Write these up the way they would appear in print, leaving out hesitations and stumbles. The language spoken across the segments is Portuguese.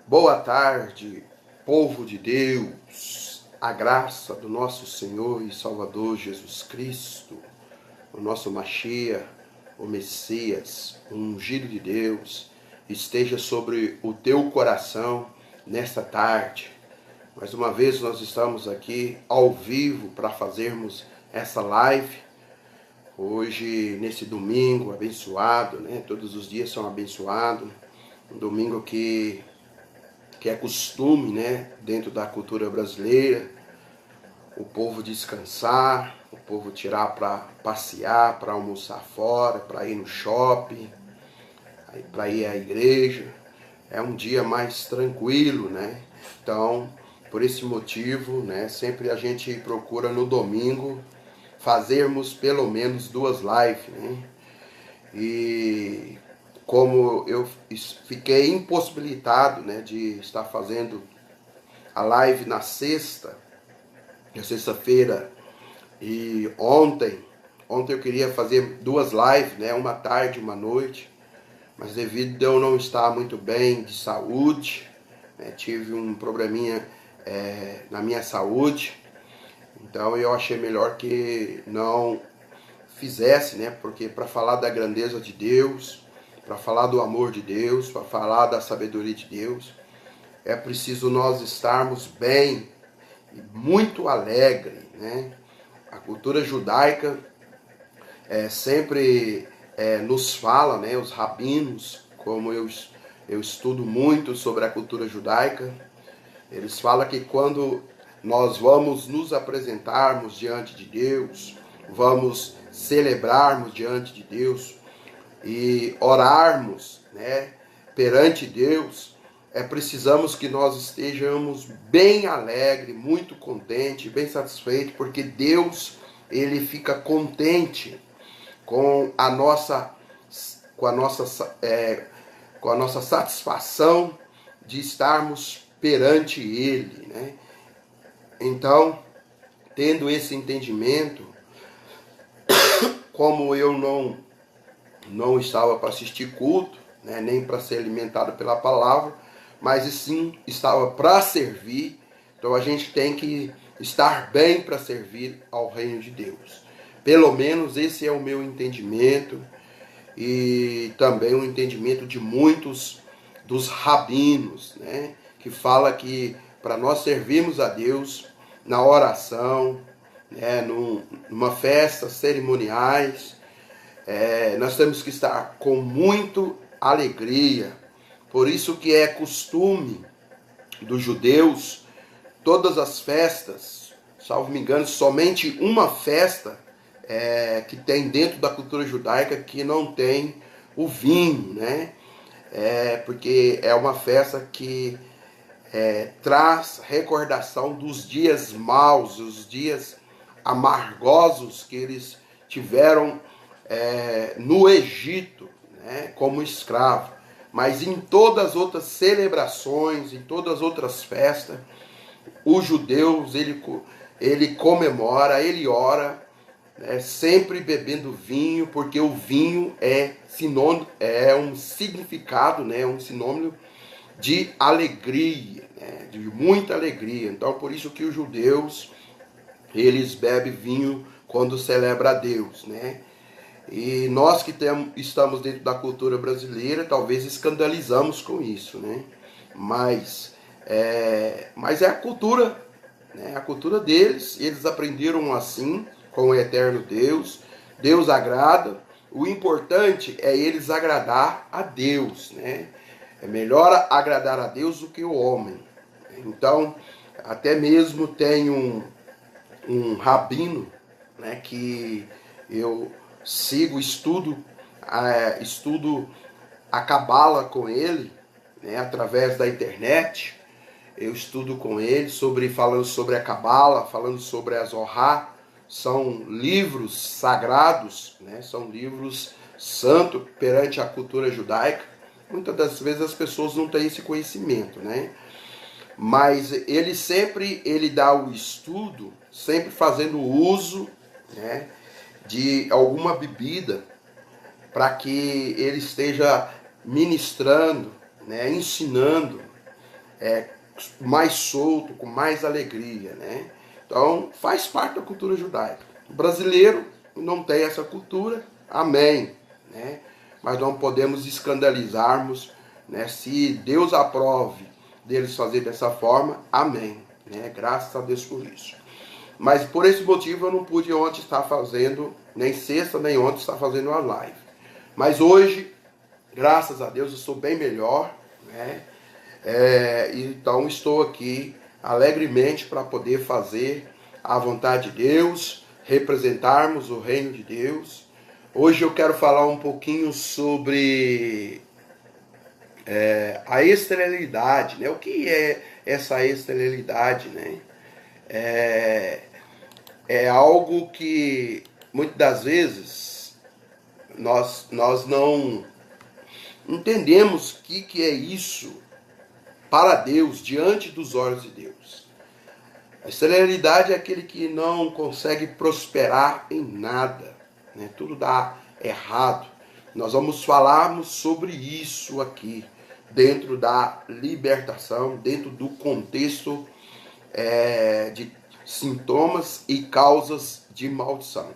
Boa tarde, povo de Deus, a graça do nosso Senhor e Salvador Jesus Cristo, o nosso Mashiach, o Messias, o ungido de Deus, esteja sobre o teu coração nesta tarde. Mais uma vez nós estamos aqui ao vivo para fazermos essa live. Hoje, nesse domingo abençoado, né? Todos os dias são abençoados. Um domingo que é costume, né, dentro da cultura brasileira, o povo descansar, o povo tirar para passear, para almoçar fora, para ir no shopping, para ir à igreja. É um dia mais tranquilo, né? Então, por esse motivo, né, sempre a gente procura no domingo fazermos pelo menos 2 lives, né? E como eu fiquei impossibilitado, né, de estar fazendo a live na sexta-feira, e ontem eu queria fazer 2 lives, né, uma tarde e uma noite, mas devido a eu não estar muito bem de saúde, né, tive um probleminha na minha saúde, então eu achei melhor que não fizesse, né, porque para falar da grandeza de Deus, para falar do amor de Deus, para falar da sabedoria de Deus, é preciso nós estarmos bem e muito alegre, né? A cultura judaica sempre nos fala, né? Os rabinos, como eu estudo muito sobre a cultura judaica, eles falam que quando nós vamos nos apresentarmos diante de Deus, vamos celebrarmos diante de Deus, e orarmos, né, perante Deus, precisamos que nós estejamos bem alegre, muito contente, bem satisfeito, porque Deus, ele fica contente com a nossa satisfação de estarmos perante Ele, né? Então, tendo esse entendimento, como eu não estava para assistir culto, né, nem para ser alimentado pela palavra, mas sim estava para servir. Então a gente tem que estar bem para servir ao reino de Deus. Pelo menos esse é o meu entendimento e também o entendimento de muitos dos rabinos, né, que fala que para nós servirmos a Deus na oração, né, numa festa, cerimoniais, nós temos que estar com muito alegria. Por isso que é costume dos judeus, todas as festas, salvo me engano, somente uma festa que tem dentro da cultura judaica que não tem o vinho, né? Porque é uma festa que traz recordação dos dias maus, os dias amargosos que eles tiveram no Egito, né, como escravo. Mas em todas as outras celebrações, em todas as outras festas, os judeus, ele comemora, ele ora, né, sempre bebendo vinho, porque o vinho é um significado, né, um sinônimo de alegria, né, de muita alegria. Então, por isso que os judeus, eles bebem vinho quando celebra a Deus, né? E nós que estamos dentro da cultura brasileira, talvez escandalizamos com isso, né? Mas é a cultura, né? A cultura deles, eles aprenderam assim, com o eterno Deus. Deus agrada, o importante é eles agradar a Deus, né? É melhor agradar a Deus do que o homem. Então, até mesmo tem um rabino, né, que eu sigo, estudo a Cabala com ele, né, através da internet. Eu estudo com ele falando sobre a Cabala, falando sobre a Zohar. São livros sagrados, né, são livros santos perante a cultura judaica. Muitas das vezes as pessoas não têm esse conhecimento, né? Mas ele dá o estudo, sempre fazendo uso, né, de alguma bebida, para que ele esteja ministrando, né, ensinando mais solto, com mais alegria, né? Então, faz parte da cultura judaica. O brasileiro não tem essa cultura, amém, né? Mas não podemos escandalizarmos, né? Se Deus aprove deles fazer dessa forma, amém, né? Graças a Deus por isso. Mas por esse motivo eu não pude ontem estar fazendo, nem sexta nem ontem estar fazendo uma live. Mas hoje, graças a Deus, eu sou bem melhor, né? Então estou aqui alegremente para poder fazer a vontade de Deus, representarmos o reino de Deus. Hoje eu quero falar um pouquinho sobre a esterilidade, né? O que é essa esterilidade, né? É algo que muitas das vezes nós não entendemos o que é isso para Deus, diante dos olhos de Deus. A esterilidade é aquele que não consegue prosperar em nada, né? Tudo dá errado. Nós vamos falarmos sobre isso aqui, dentro da libertação, dentro do contexto de sintomas e causas de maldição.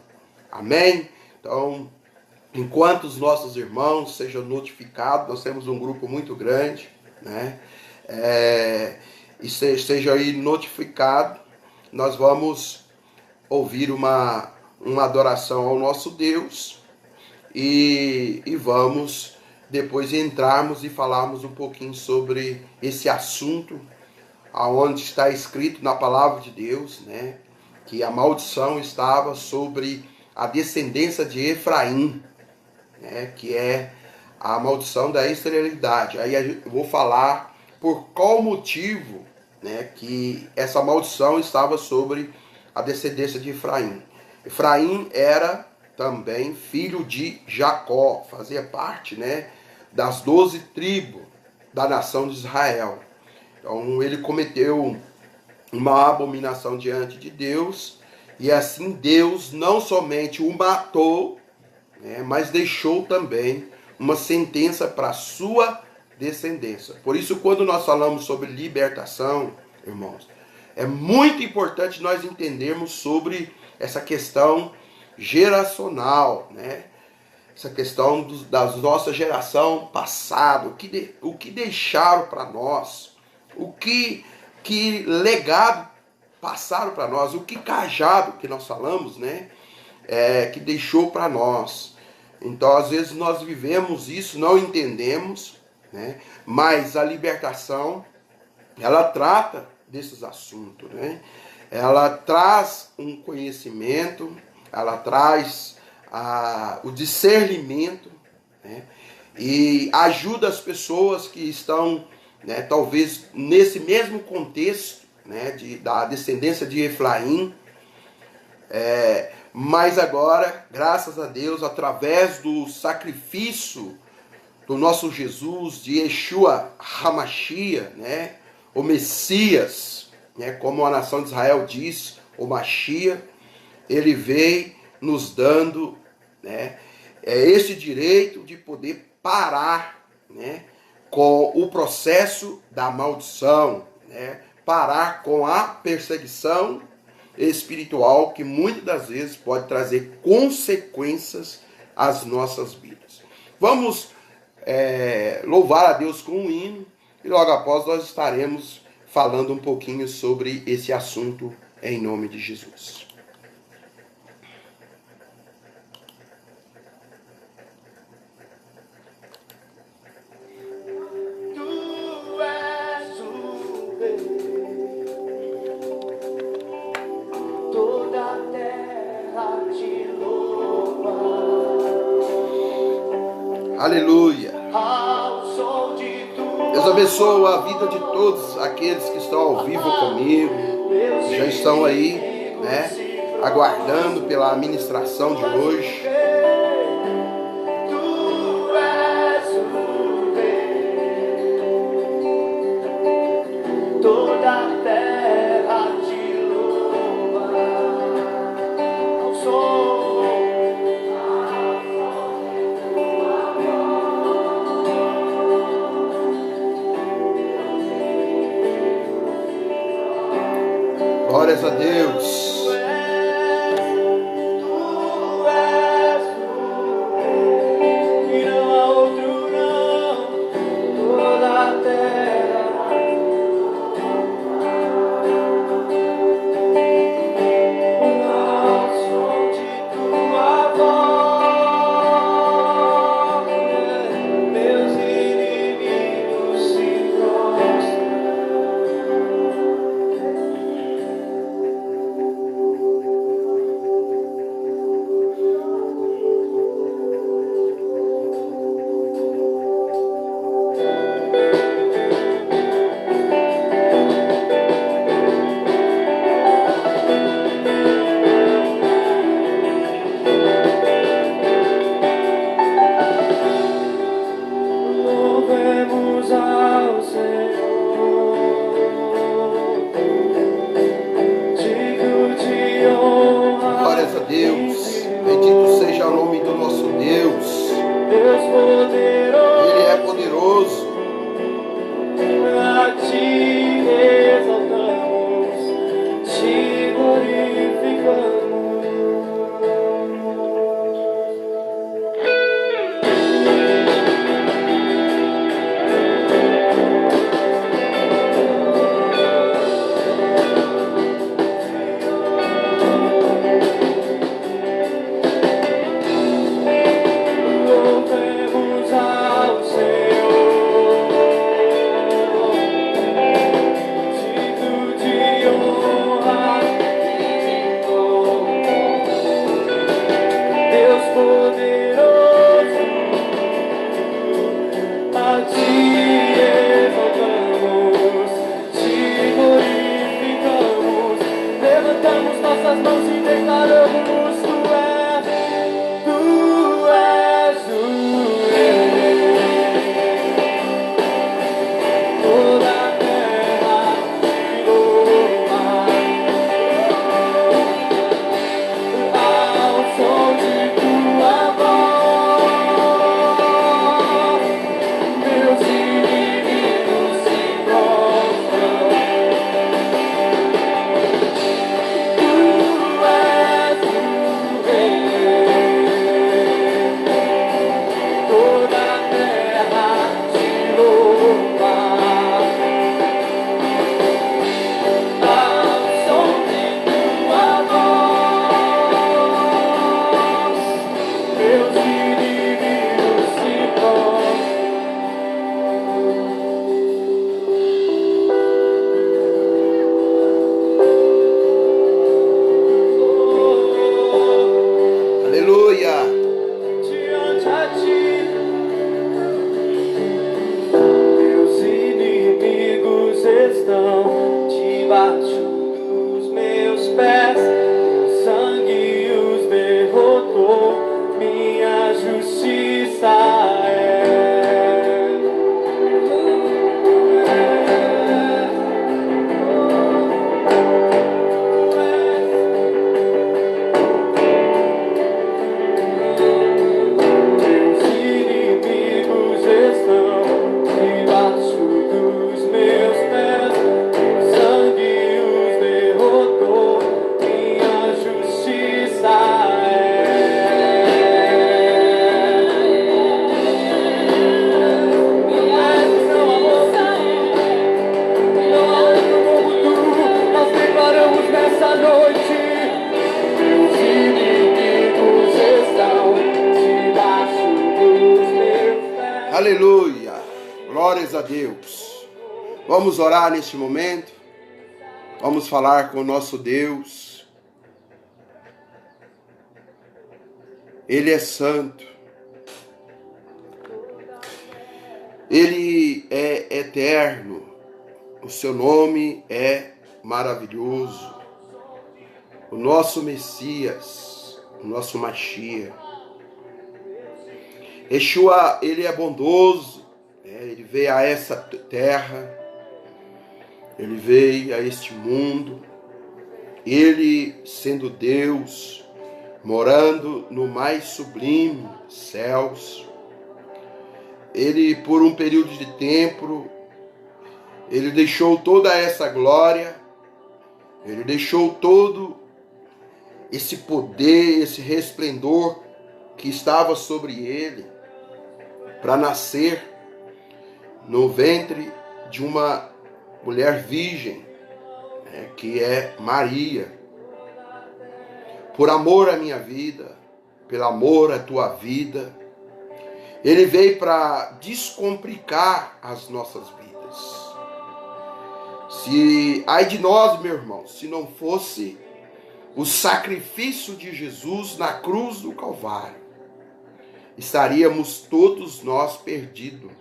Amém? Então, enquanto os nossos irmãos sejam notificados, nós temos um grupo muito grande, né? E seja aí notificado, nós vamos ouvir uma adoração ao nosso Deus e vamos depois entrarmos e falarmos um pouquinho sobre esse assunto, aonde está escrito na palavra de Deus, né, que a maldição estava sobre a descendência de Efraim, né, que é a maldição da esterilidade. Aí eu vou falar por qual motivo, né, que essa maldição estava sobre a descendência de Efraim. Efraim era também filho de Jacó, fazia parte, né, das 12 tribos da nação de Israel. Então ele cometeu uma abominação diante de Deus, e assim Deus não somente o matou, né, mas deixou também uma sentença para a sua descendência. Por isso, quando nós falamos sobre libertação, irmãos, é muito importante nós entendermos sobre essa questão geracional, né? Essa questão da nossa geração passada, o que deixaram para nós, o que legado passaram para nós, o que cajado que nós falamos, né? Que deixou para nós. Então, às vezes nós vivemos isso, não entendemos, né? Mas a libertação, ela trata desses assuntos, né? Ela traz um conhecimento, ela traz o discernimento, né? E ajuda as pessoas que estão, né, talvez nesse mesmo contexto, né, da descendência de Efraim, mas agora, graças a Deus, através do sacrifício do nosso Jesus, de Yeshua HaMashiach, né, o Messias, né, como a nação de Israel diz, o Mashiach, ele veio nos dando, né, esse direito de poder parar, né, com o processo da maldição, né, parar com a perseguição espiritual que muitas das vezes pode trazer consequências às nossas vidas. Vamos louvar a Deus com um hino e logo após nós estaremos falando um pouquinho sobre esse assunto em nome de Jesus. Aleluia. Deus abençoe a vida de todos aqueles que estão ao vivo comigo, já estão aí, né, aguardando pela ministração de hoje. Toda a terra te louva, ao som. Glórias a Deus. E não há outro não, toda a terra. Ao som de tua voz, meus inimigos se prostram. Louvemos ao Senhor, digno de honra. Glórias a Deus. Bendito seja o nome do nosso Deus. Deus poderoso, Ele é poderoso. a ti exaltamos, te glorificamos. Louvemos ao Senhor, digno de honra, Deus poderoso, a ti exaltamos, te glorificamos, levantamos nossas mãos e declaramos: Tu és o Rei. Toda a terra te louva, ao som de tua voz, meus inimigos se prostram. Tu és o Rei. Toda a terra te louva, ao som de tua voz, meus inimigos se prostram. Aleluia. Diante a ti, meus inimigos estão debaixo dos meus pés. O sangue os derrotou, minha justiça é. Meus inimigos estão debaixo dos meus pés. O sangue os derrotou, minha justiça não há outro como tu. Nós declaramos nessa noite: meus inimigos estão debaixo dos meus pés. Aleluia. Glórias a Deus. Vamos orar neste momento. Vamos falar com o nosso Deus. Ele é santo. Ele é eterno. O seu nome é maravilhoso. O nosso Messias, o nosso Mashiach. Yeshua, ele é bondoso. Ele veio a essa terra. Ele veio a este mundo. Ele, sendo Deus, morando no mais sublime céus. Ele, por um período de tempo, ele deixou toda essa glória Ele deixou todo esse poder, esse resplendor que estava sobre ele para nascer no ventre de uma mulher virgem, né, que é Maria. Por amor à minha vida, pelo amor à tua vida, ele veio para descomplicar as nossas vidas. Ai de nós, meu irmão, se não fosse o sacrifício de Jesus na cruz do Calvário, estaríamos todos nós perdidos.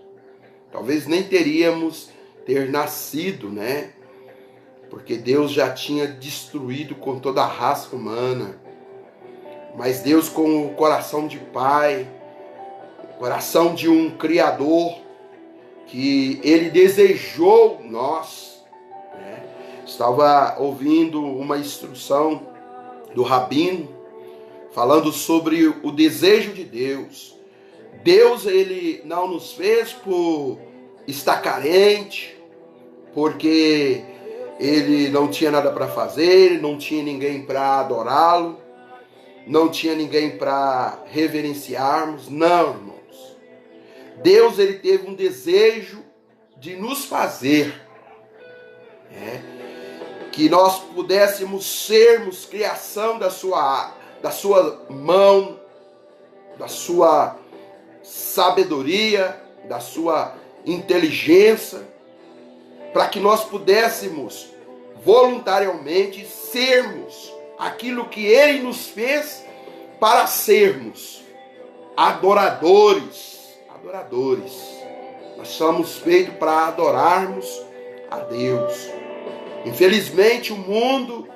Talvez nem teríamos ter nascido, né? Porque Deus já tinha destruído com toda a raça humana. Mas Deus, com o coração de Pai, o coração de um Criador, que Ele desejou nós, né? Estava ouvindo uma instrução do Rabino, falando sobre o desejo de Deus. Deus, Ele não nos fez por estar carente, porque Ele não tinha nada para fazer, Ele não tinha ninguém para adorá-lo, não tinha ninguém para reverenciarmos. Não, irmãos. Deus, Ele teve um desejo de nos fazer, que nós pudéssemos sermos criação da sua mão, da sua sabedoria, da sua inteligência, para que nós pudéssemos voluntariamente sermos aquilo que Ele nos fez para sermos: adoradores. Nós somos feitos para adorarmos a Deus. Infelizmente o mundo,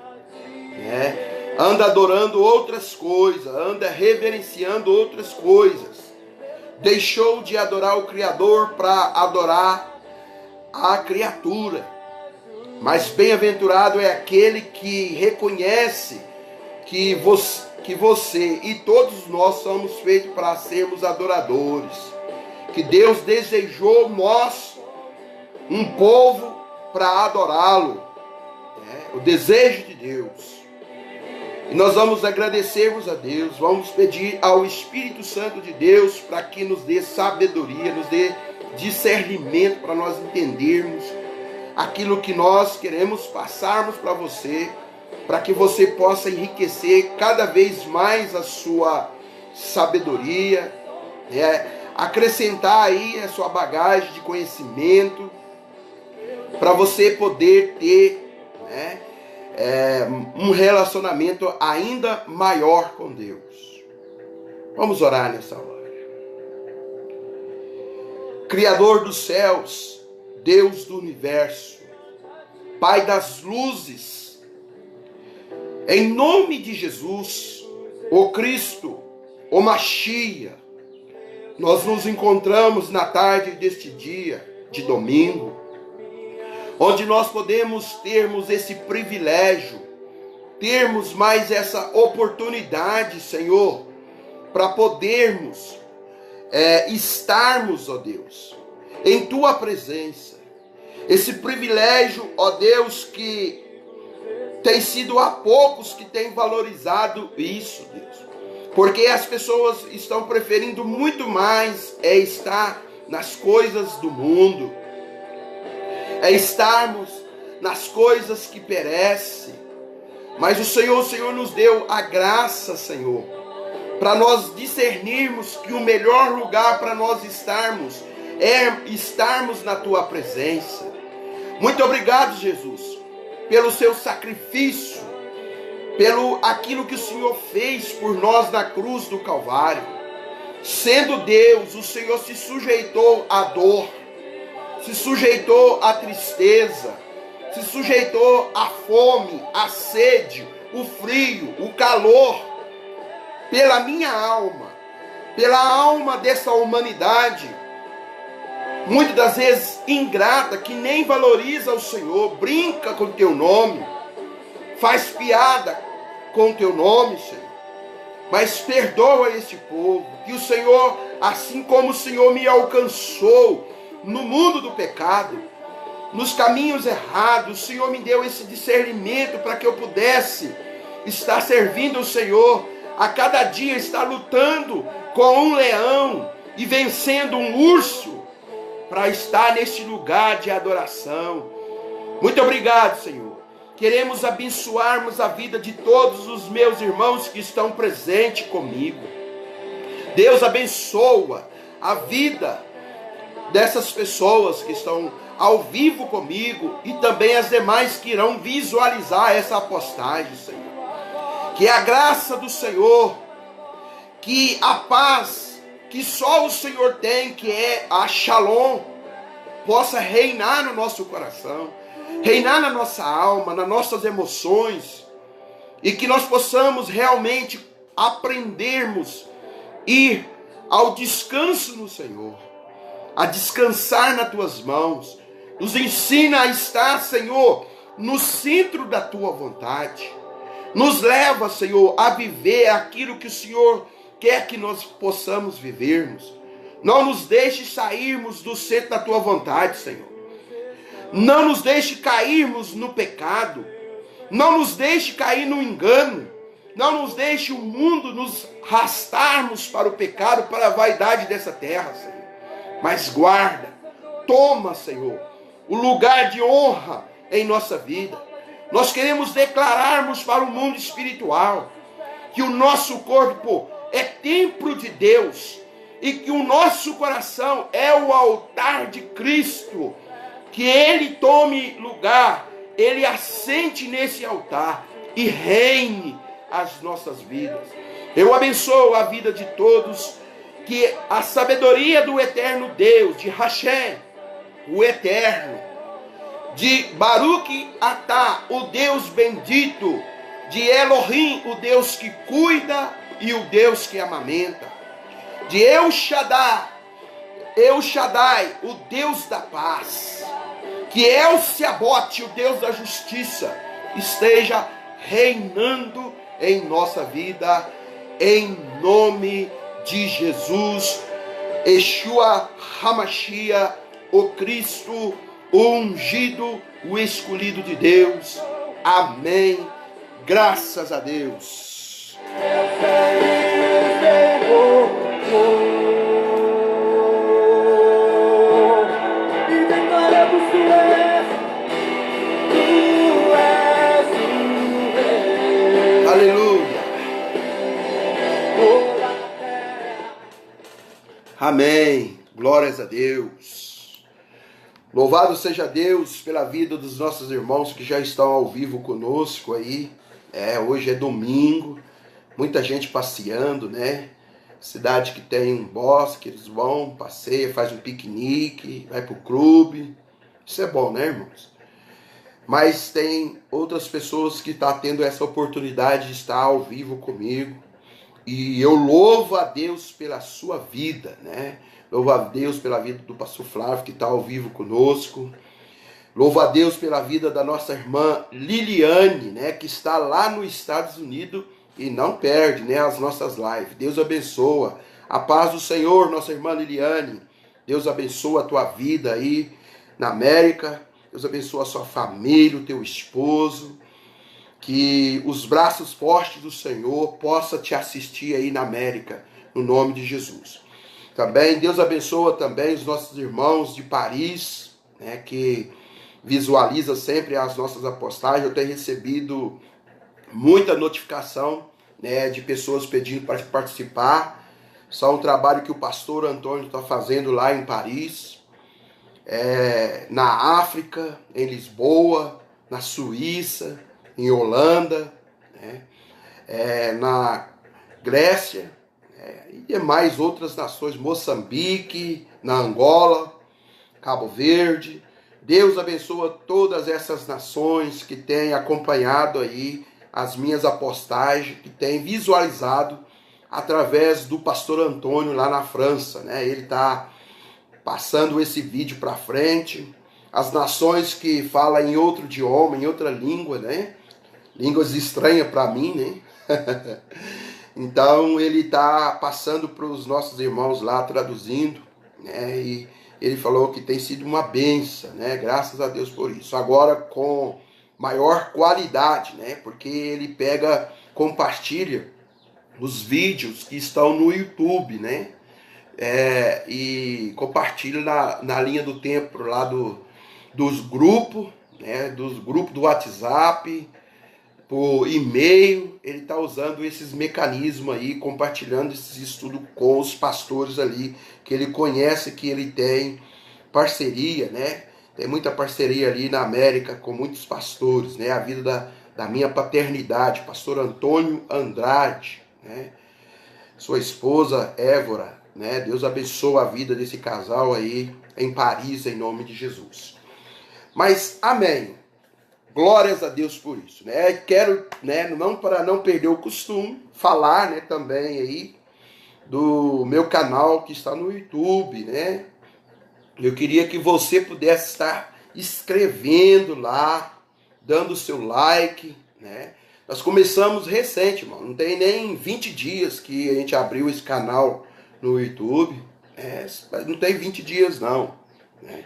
anda adorando outras coisas, anda reverenciando outras coisas. Deixou de adorar o Criador para adorar a criatura. Mas bem-aventurado é aquele que reconhece que você e todos nós somos feitos para sermos adoradores. Que Deus desejou nós, um povo, para adorá-lo. O desejo de Deus. E nós vamos agradecermos a Deus, vamos pedir ao Espírito Santo de Deus para que nos dê sabedoria, nos dê discernimento para nós entendermos aquilo que nós queremos passarmos para você, para que você possa enriquecer cada vez mais a sua sabedoria, acrescentar aí a sua bagagem de conhecimento, para você poder ter um relacionamento ainda maior com Deus. Vamos orar nessa hora. Criador dos céus, Deus do universo, Pai das luzes, em nome de Jesus, o Cristo, o Machia, nós nos encontramos na tarde deste dia de domingo, onde nós podemos termos esse privilégio, termos mais essa oportunidade, Senhor, para podermos estarmos, ó Deus, em Tua presença. Esse privilégio, ó Deus, que tem sido há poucos que têm valorizado isso, Deus. Porque as pessoas estão preferindo muito mais estar nas coisas do mundo, estarmos nas coisas que perecem. Mas o Senhor nos deu a graça, Senhor, para nós discernirmos que o melhor lugar para nós estarmos é estarmos na Tua presença. Muito obrigado, Jesus, pelo Seu sacrifício, pelo aquilo que o Senhor fez por nós na cruz do Calvário. Sendo Deus, o Senhor se sujeitou à dor, se sujeitou à tristeza, se sujeitou à fome, à sede, o frio, o calor, pela minha alma, pela alma dessa humanidade, muitas das vezes ingrata, que nem valoriza o Senhor, brinca com o Teu nome, faz piada com o Teu nome, Senhor. Mas perdoa este povo, que o Senhor, assim como o Senhor me alcançou no mundo do pecado, nos caminhos errados. O Senhor me deu esse discernimento para que eu pudesse estar servindo o Senhor. A cada dia estar lutando com um leão e vencendo um urso para estar neste lugar de adoração. Muito obrigado, Senhor. Queremos abençoarmos a vida de todos os meus irmãos que estão presentes comigo. Deus abençoa a vida dessas pessoas que estão ao vivo comigo e também as demais que irão visualizar essa postagem, Senhor. Que a graça do Senhor, que a paz que só o Senhor tem, que é a Shalom, possa reinar no nosso coração, reinar na nossa alma, nas nossas emoções, e que nós possamos realmente aprendermos ir ao descanso no Senhor, a descansar nas tuas mãos. Nos ensina a estar, Senhor, no centro da tua vontade. Nos leva, Senhor, a viver aquilo que o Senhor quer que nós possamos vivermos. Não nos deixe sairmos do centro da tua vontade, Senhor. Não nos deixe cairmos no pecado. Não nos deixe cair no engano. Não nos deixe o mundo nos arrastarmos para o pecado, para a vaidade dessa terra, Senhor. Mas guarda, toma, Senhor, o lugar de honra em nossa vida. Nós queremos declararmos para o mundo espiritual que o nosso corpo é templo de Deus e que o nosso coração é o altar de Cristo. Que Ele tome lugar, Ele assente nesse altar e reine as nossas vidas. Eu abençoo a vida de todos, que a sabedoria do eterno Deus, de Hashem, o eterno, de Baruch Atá, o Deus bendito, de Elohim, o Deus que cuida e o Deus que amamenta, de El Shaddai, o Deus da paz, que El Seabote, o Deus da justiça, esteja reinando em nossa vida, em nome de Jesus, Yeshua Hamashia, o Cristo, o ungido, o escolhido de Deus. Amém. Graças a Deus. Aleluia. Amém. Glórias a Deus. Louvado seja Deus pela vida dos nossos irmãos que já estão ao vivo conosco aí. Hoje é domingo, muita gente passeando, né? Cidade que tem um bosque, eles vão, passeiam, faz um piquenique, vai pro clube. Isso é bom, né, irmãos? Mas tem outras pessoas que estão tendo essa oportunidade de estar ao vivo comigo. E eu louvo a Deus pela sua vida, né? Louvo a Deus pela vida do pastor Flávio, que está ao vivo conosco. Louvo a Deus pela vida da nossa irmã Liliane, né? Que está lá nos Estados Unidos e não perde, né, as nossas lives. Deus abençoa. A paz do Senhor, nossa irmã Liliane. Deus abençoa a tua vida aí na América. Deus abençoa a sua família, o teu esposo. Que os braços fortes do Senhor possa te assistir aí na América, no nome de Jesus. Também, Deus abençoa também os nossos irmãos de Paris, né, que visualiza sempre as nossas postagens. Eu tenho recebido muita notificação, né, de pessoas pedindo para participar. Isso é um trabalho que o pastor Antônio está fazendo lá em Paris, na África, em Lisboa, na Suíça, em Holanda, né, na Grécia, e demais outras nações, Moçambique, na Angola, Cabo Verde. Deus abençoa todas essas nações que têm acompanhado aí as minhas postagens, que têm visualizado através do pastor Antônio lá na França, né? Ele está passando esse vídeo para frente. As nações que falam em outro idioma, em outra língua, né? Línguas estranhas para mim, né? Então ele está passando para os nossos irmãos lá, traduzindo, né? E ele falou que tem sido uma benção, né? Graças a Deus por isso. Agora com maior qualidade, né? Porque ele compartilha os vídeos que estão no YouTube, né? E compartilha na linha do tempo lá dos grupos, né? Dos grupos do WhatsApp, por e-mail. Ele está usando esses mecanismos aí, compartilhando esses estudos com os pastores ali, que ele conhece, que ele tem parceria, né? Tem muita parceria ali na América com muitos pastores, né? A vida da minha paternidade, pastor Antônio Andrade, né? Sua esposa Évora, né? Deus abençoe a vida desse casal aí em Paris, em nome de Jesus. Mas, amém. Glórias a Deus por isso, né? Quero, né, não para não perder o costume, falar, né, também aí do meu canal que está no YouTube, né? Eu queria que você pudesse estar escrevendo lá, dando o seu like, né? Nós começamos recente, mano. Não tem nem 20 dias que a gente abriu esse canal no YouTube. Não tem 20 dias, não, né?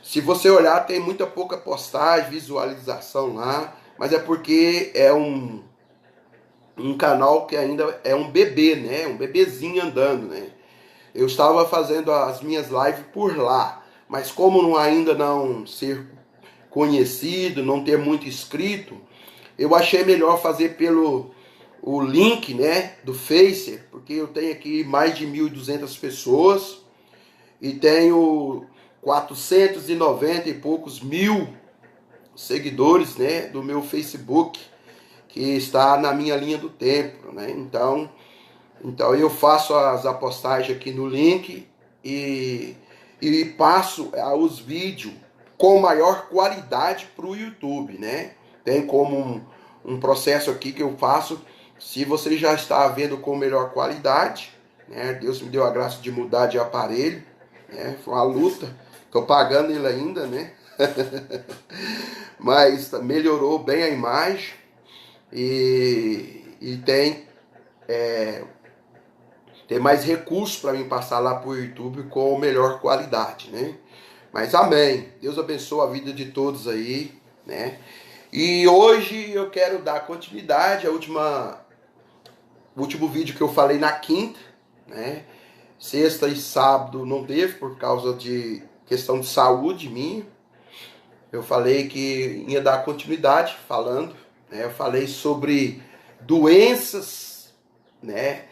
Se você olhar, tem muita pouca postagem, visualização lá, mas é porque é um canal que ainda é um bebê, né? Um bebezinho andando, né? Eu estava fazendo as minhas lives por lá, mas como ainda não ser conhecido, não ter muito inscrito, eu achei melhor fazer o link, né, do Face, porque eu tenho aqui mais de 1.200 pessoas e tenho 490 e poucos mil seguidores, né, do meu Facebook, que está na minha linha do tempo, né? Então eu faço as postagens aqui no link e passo os vídeos com maior qualidade para o YouTube, né? Tem como um processo aqui que eu faço. Se você já está vendo com melhor qualidade, né? Deus me deu a graça de mudar de aparelho, né? Foi uma luta. Estou pagando ele ainda, né? Mas melhorou bem a imagem e tem mais recursos para mim passar lá para o YouTube com melhor qualidade, né? Mas amém. Deus abençoe a vida de todos aí, né? E hoje eu quero dar continuidade ao último vídeo que eu falei na quinta, né? Sexta e sábado não teve por causa de questão de saúde minha. Eu falei que ia dar continuidade falando, né? Eu falei sobre doenças, né,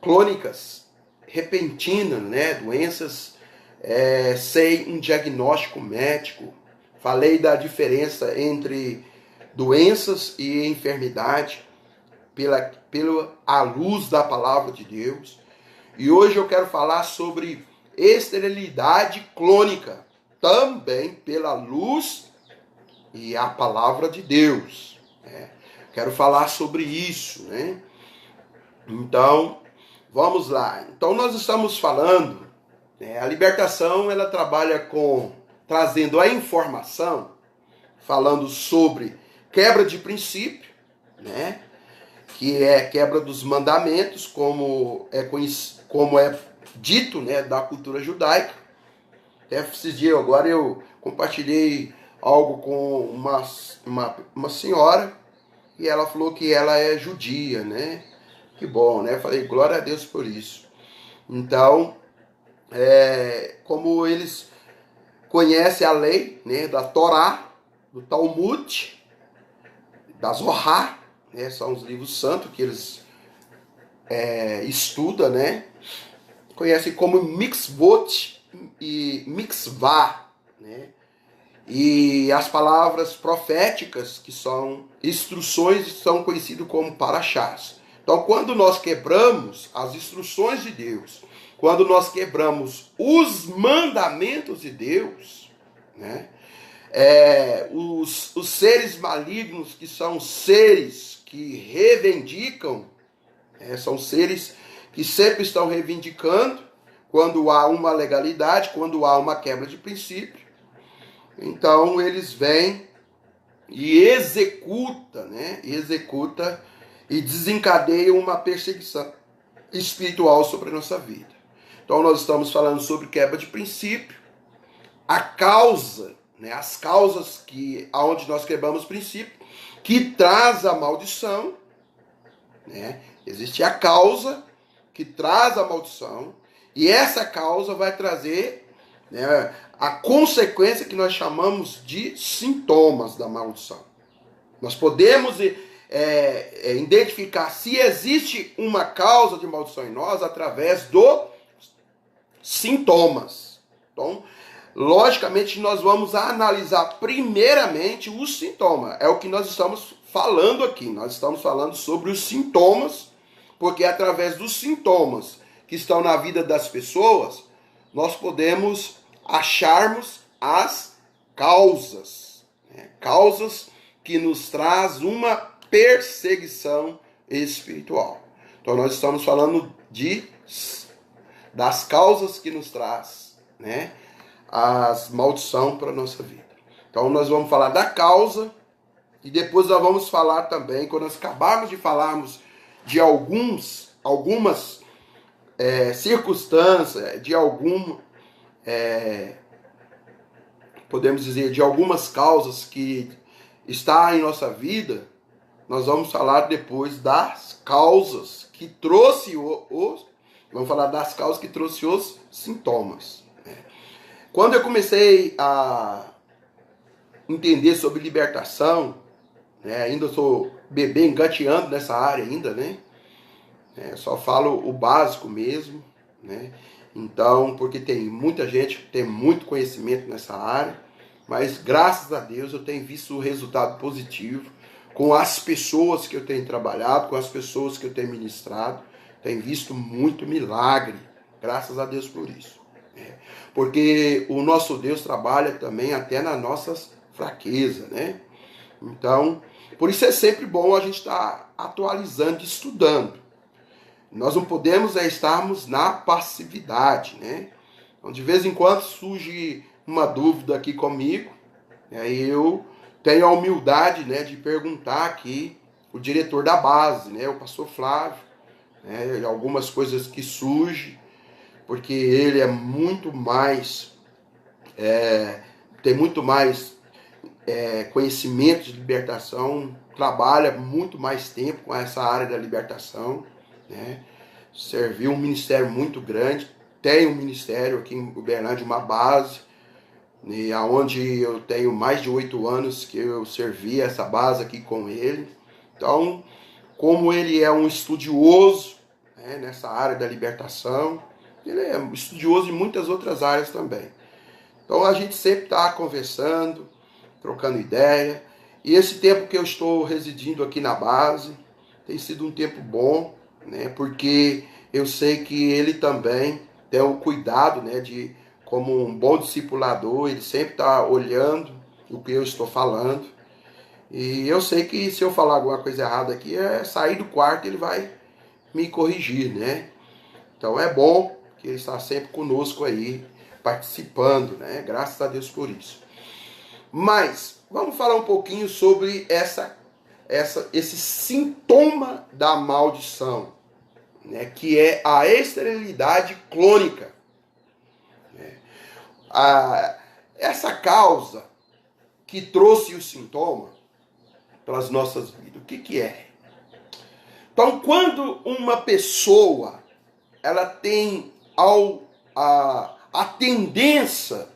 crônicas, repentinas, né? Doenças sem um diagnóstico médico. Falei da diferença entre doenças e enfermidade pela luz da palavra de Deus. E hoje eu quero falar sobre esterilidade crônica, também pela luz e a palavra de Deus, né? Quero falar sobre isso, né? Então, vamos lá. Então, nós estamos falando, né, a libertação, ela trabalha trazendo a informação, falando sobre quebra de princípio, né? Que é quebra dos mandamentos, como é dito, né, da cultura judaica. Até esses dias agora eu compartilhei algo com uma senhora e ela falou que ela é judia, né? Que bom, né? Eu falei, glória a Deus por isso. Então, como eles conhecem a lei, né, da Torá, do Talmud, da Zohar, né, são os livros santos que eles estudam, né? Conhecem como mitzvot e mitzvah, né? E as palavras proféticas, que são instruções, são conhecidas como paraxás. Então, quando nós quebramos as instruções de Deus, quando nós quebramos os mandamentos de Deus, né? Os seres malignos, que são seres que reivindicam, são seres que sempre estão reivindicando quando há uma legalidade, quando há uma quebra de princípio. Então eles vêm e executam, né? Executa e desencadeiam uma perseguição espiritual sobre a nossa vida. Então nós estamos falando sobre quebra de princípio, a causa, né, as causas aonde nós quebramos o princípio, que traz a maldição, né? Existe a causa que traz a maldição, e essa causa vai trazer, né, a consequência que nós chamamos de sintomas da maldição. Nós podemos identificar se existe uma causa de maldição em nós através dos sintomas. Então, logicamente, nós vamos analisar primeiramente os sintomas. É o que nós estamos falando aqui. Nós estamos falando sobre os sintomas, porque é através dos sintomas que estão na vida das pessoas, nós podemos acharmos as causas. Né? Causas que nos traz uma perseguição espiritual. Então, nós estamos falando das causas que nos traz, né, as maldição para a nossa vida. Então nós vamos falar da causa e depois nós vamos falar também, quando nós acabarmos de falarmos de algumas circunstâncias, podemos dizer, de algumas causas que está em nossa vida, nós vamos falar depois das causas que trouxe vamos falar das causas que trouxe os sintomas. Quando eu comecei a entender sobre libertação, né, ainda sou bebê engateando nessa área ainda, né? Só falo o básico mesmo, né? Então, porque tem muita gente que tem muito conhecimento nessa área, mas graças a Deus eu tenho visto o resultado positivo com as pessoas que eu tenho trabalhado, com as pessoas que eu tenho ministrado, tenho visto muito milagre, graças a Deus por isso. Porque o nosso Deus trabalha também até nas nossas fraquezas, né? Então, por isso é sempre bom a gente estar atualizando, estudando. Nós não podemos estarmos na passividade, né? Então, de vez em quando surge uma dúvida aqui comigo, e aí eu tenho a humildade, né, de perguntar aqui o diretor da base, né, o pastor Flávio, né, algumas coisas que surgem, porque ele é muito mais, tem muito mais conhecimento de libertação, trabalha muito mais tempo com essa área da libertação, né? Serviu um ministério muito grande, tem um ministério aqui em Uberlândia, uma base, né, onde eu tenho mais de 8 anos que eu servi essa base aqui com ele. Então, como ele é um estudioso, né, nessa área da libertação, ele é estudioso em muitas outras áreas também. Então a gente sempre está conversando, trocando ideia. E esse tempo que eu estou residindo aqui na base tem sido um tempo bom, né? Porque eu sei que ele também tem o cuidado, né, de, como um bom discipulador, ele sempre está olhando o que eu estou falando. E eu sei que se eu falar alguma coisa errada aqui, sair do quarto ele vai me corrigir, né? Então é bom que ele está sempre conosco aí, participando, né? Graças a Deus por isso. Mas vamos falar um pouquinho sobre esse sintoma da maldição, né? Que é a esterilidade crônica. Essa causa que trouxe o sintoma para as nossas vidas, o que é? Então, quando uma pessoa ela tem a tendência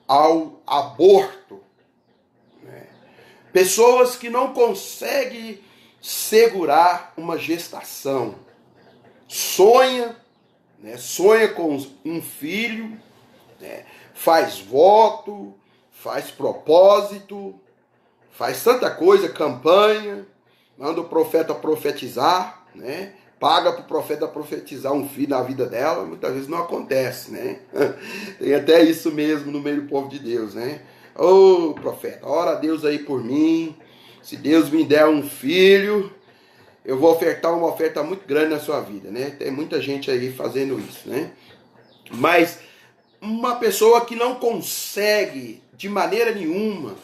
ao aborto, né? Pessoas que não conseguem segurar uma gestação, sonha com um filho, né? Faz voto, faz propósito, faz tanta coisa, campanha, manda o profeta profetizar, né? Paga para o profeta profetizar um filho na vida dela, muitas vezes não acontece, né? Tem até isso mesmo no meio do povo de Deus, né? Ô profeta, ora a Deus aí por mim, se Deus me der um filho, eu vou ofertar uma oferta muito grande na sua vida, né? Tem muita gente aí fazendo isso, né? Mas uma pessoa que não consegue de maneira nenhuma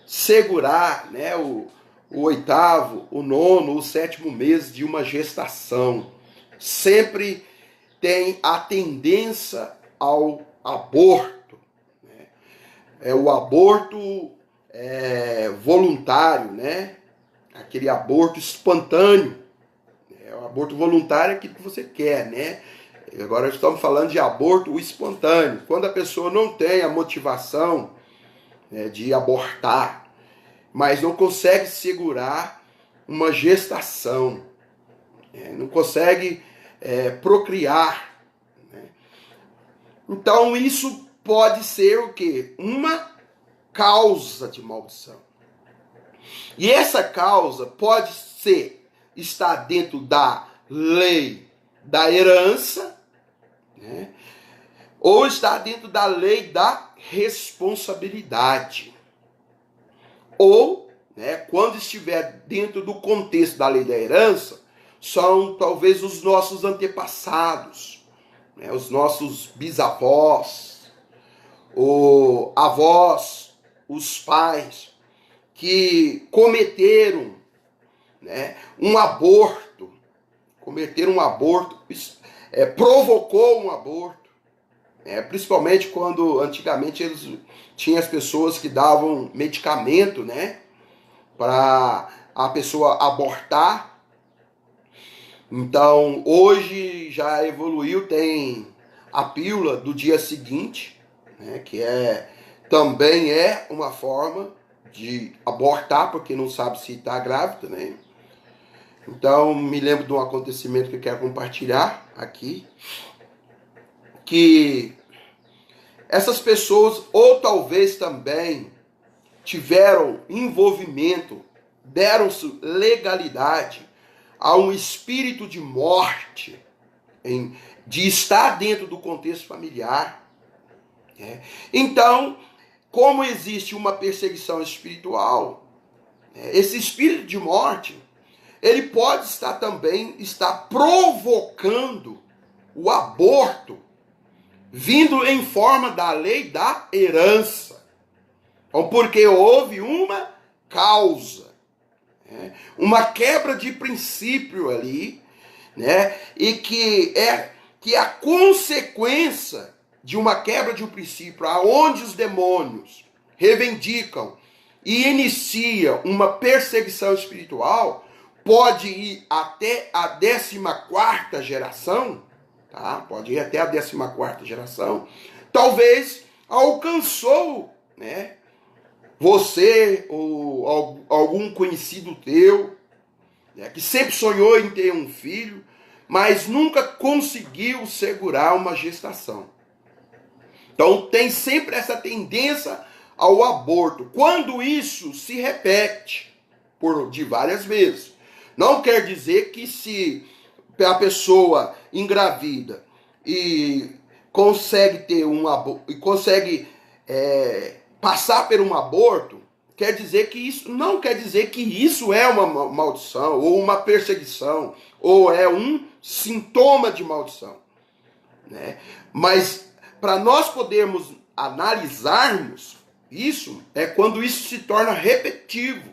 segurar, né, o 8º, o 9º, o 7º mês de uma gestação, sempre tem a tendência ao aborto, né? o aborto voluntário, né? Aquele aborto espontâneo. O aborto voluntário é aquilo que você quer, né? Agora estamos falando de aborto espontâneo. Quando a pessoa não tem a motivação, né, de abortar, mas não consegue segurar uma gestação, não consegue procriar, né? Então isso pode ser o quê? Uma causa de maldição. E essa causa pode estar dentro da lei da herança, né? Ou está dentro da lei da responsabilidade. Ou, né, quando estiver dentro do contexto da lei da herança, são talvez os nossos antepassados, né, os nossos bisavós, ou avós, os pais, que cometeram, né, um aborto, provocou um aborto, principalmente quando antigamente eles tinham as pessoas que davam medicamento, né, para a pessoa abortar. Então hoje já evoluiu, tem a pílula do dia seguinte, né, que também é uma forma de abortar, porque não sabe se está grávida, né? Então, me lembro de um acontecimento que eu quero compartilhar aqui, que essas pessoas, ou talvez também, tiveram envolvimento, deram-se legalidade a um espírito de morte, de estar dentro do contexto familiar, né? Então, como existe uma perseguição espiritual, esse espírito de morte, ele pode estar provocando o aborto, vindo em forma da lei da herança. Então, porque houve uma causa, né? Uma quebra de princípio ali, né? E que a consequência de uma quebra de um princípio, aonde os demônios reivindicam e iniciam uma perseguição espiritual, pode ir até a 14ª geração, tá? Pode ir até a 14ª geração. Talvez alcançou, né, você ou algum conhecido teu, né, que sempre sonhou em ter um filho, mas nunca conseguiu segurar uma gestação. Então tem sempre essa tendência ao aborto. Quando isso se repete de várias vezes, não quer dizer que se a pessoa engravida e consegue ter um aborto, e consegue passar por um aborto, quer dizer que isso não quer dizer que isso é uma maldição ou uma perseguição ou é um sintoma de maldição, né? Mas para nós podermos analisarmos isso, é quando isso se torna repetitivo,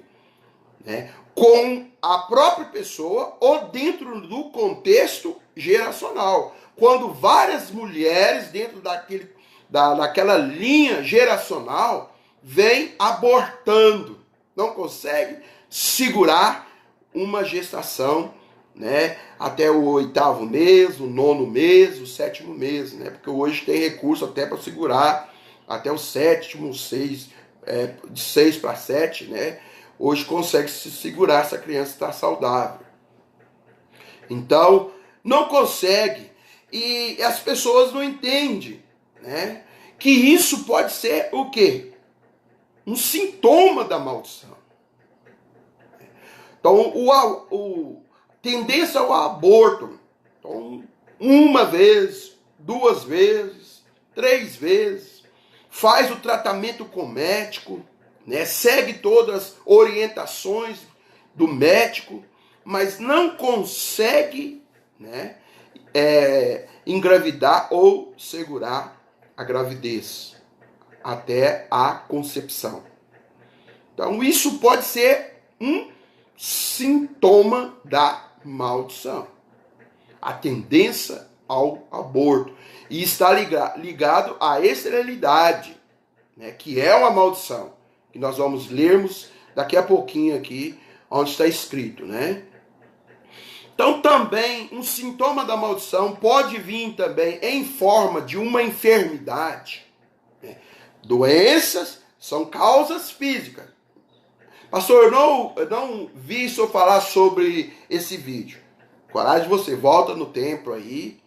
né, com a própria pessoa ou dentro do contexto geracional. Quando várias mulheres dentro daquela linha geracional vêm abortando, não conseguem segurar uma gestação, né, até o 8º mês, o 9º mês, o 7º mês, né, porque hoje tem recurso até para segurar até o 7º, de 6 para 7, né? Hoje consegue se segurar se a criança está saudável. Então, não consegue. E as pessoas não entendem, né, que isso pode ser o quê? Um sintoma da maldição. Então, tendência ao aborto. Então, uma vez, 2 vezes, 3 vezes, faz o tratamento com o médico, né, segue todas as orientações do médico, mas não consegue, né, engravidar ou segurar a gravidez até a concepção. Então isso pode ser um sintoma da maldição, a tendência ao aborto, e está ligado à esterilidade, né, que é uma maldição, que nós vamos lermos daqui a pouquinho aqui, onde está escrito, né? Então também um sintoma da maldição pode vir também em forma de uma enfermidade, né? Doenças são causas físicas. Pastor, eu não vi o senhor falar sobre esse vídeo. Coragem, você volta no templo aí,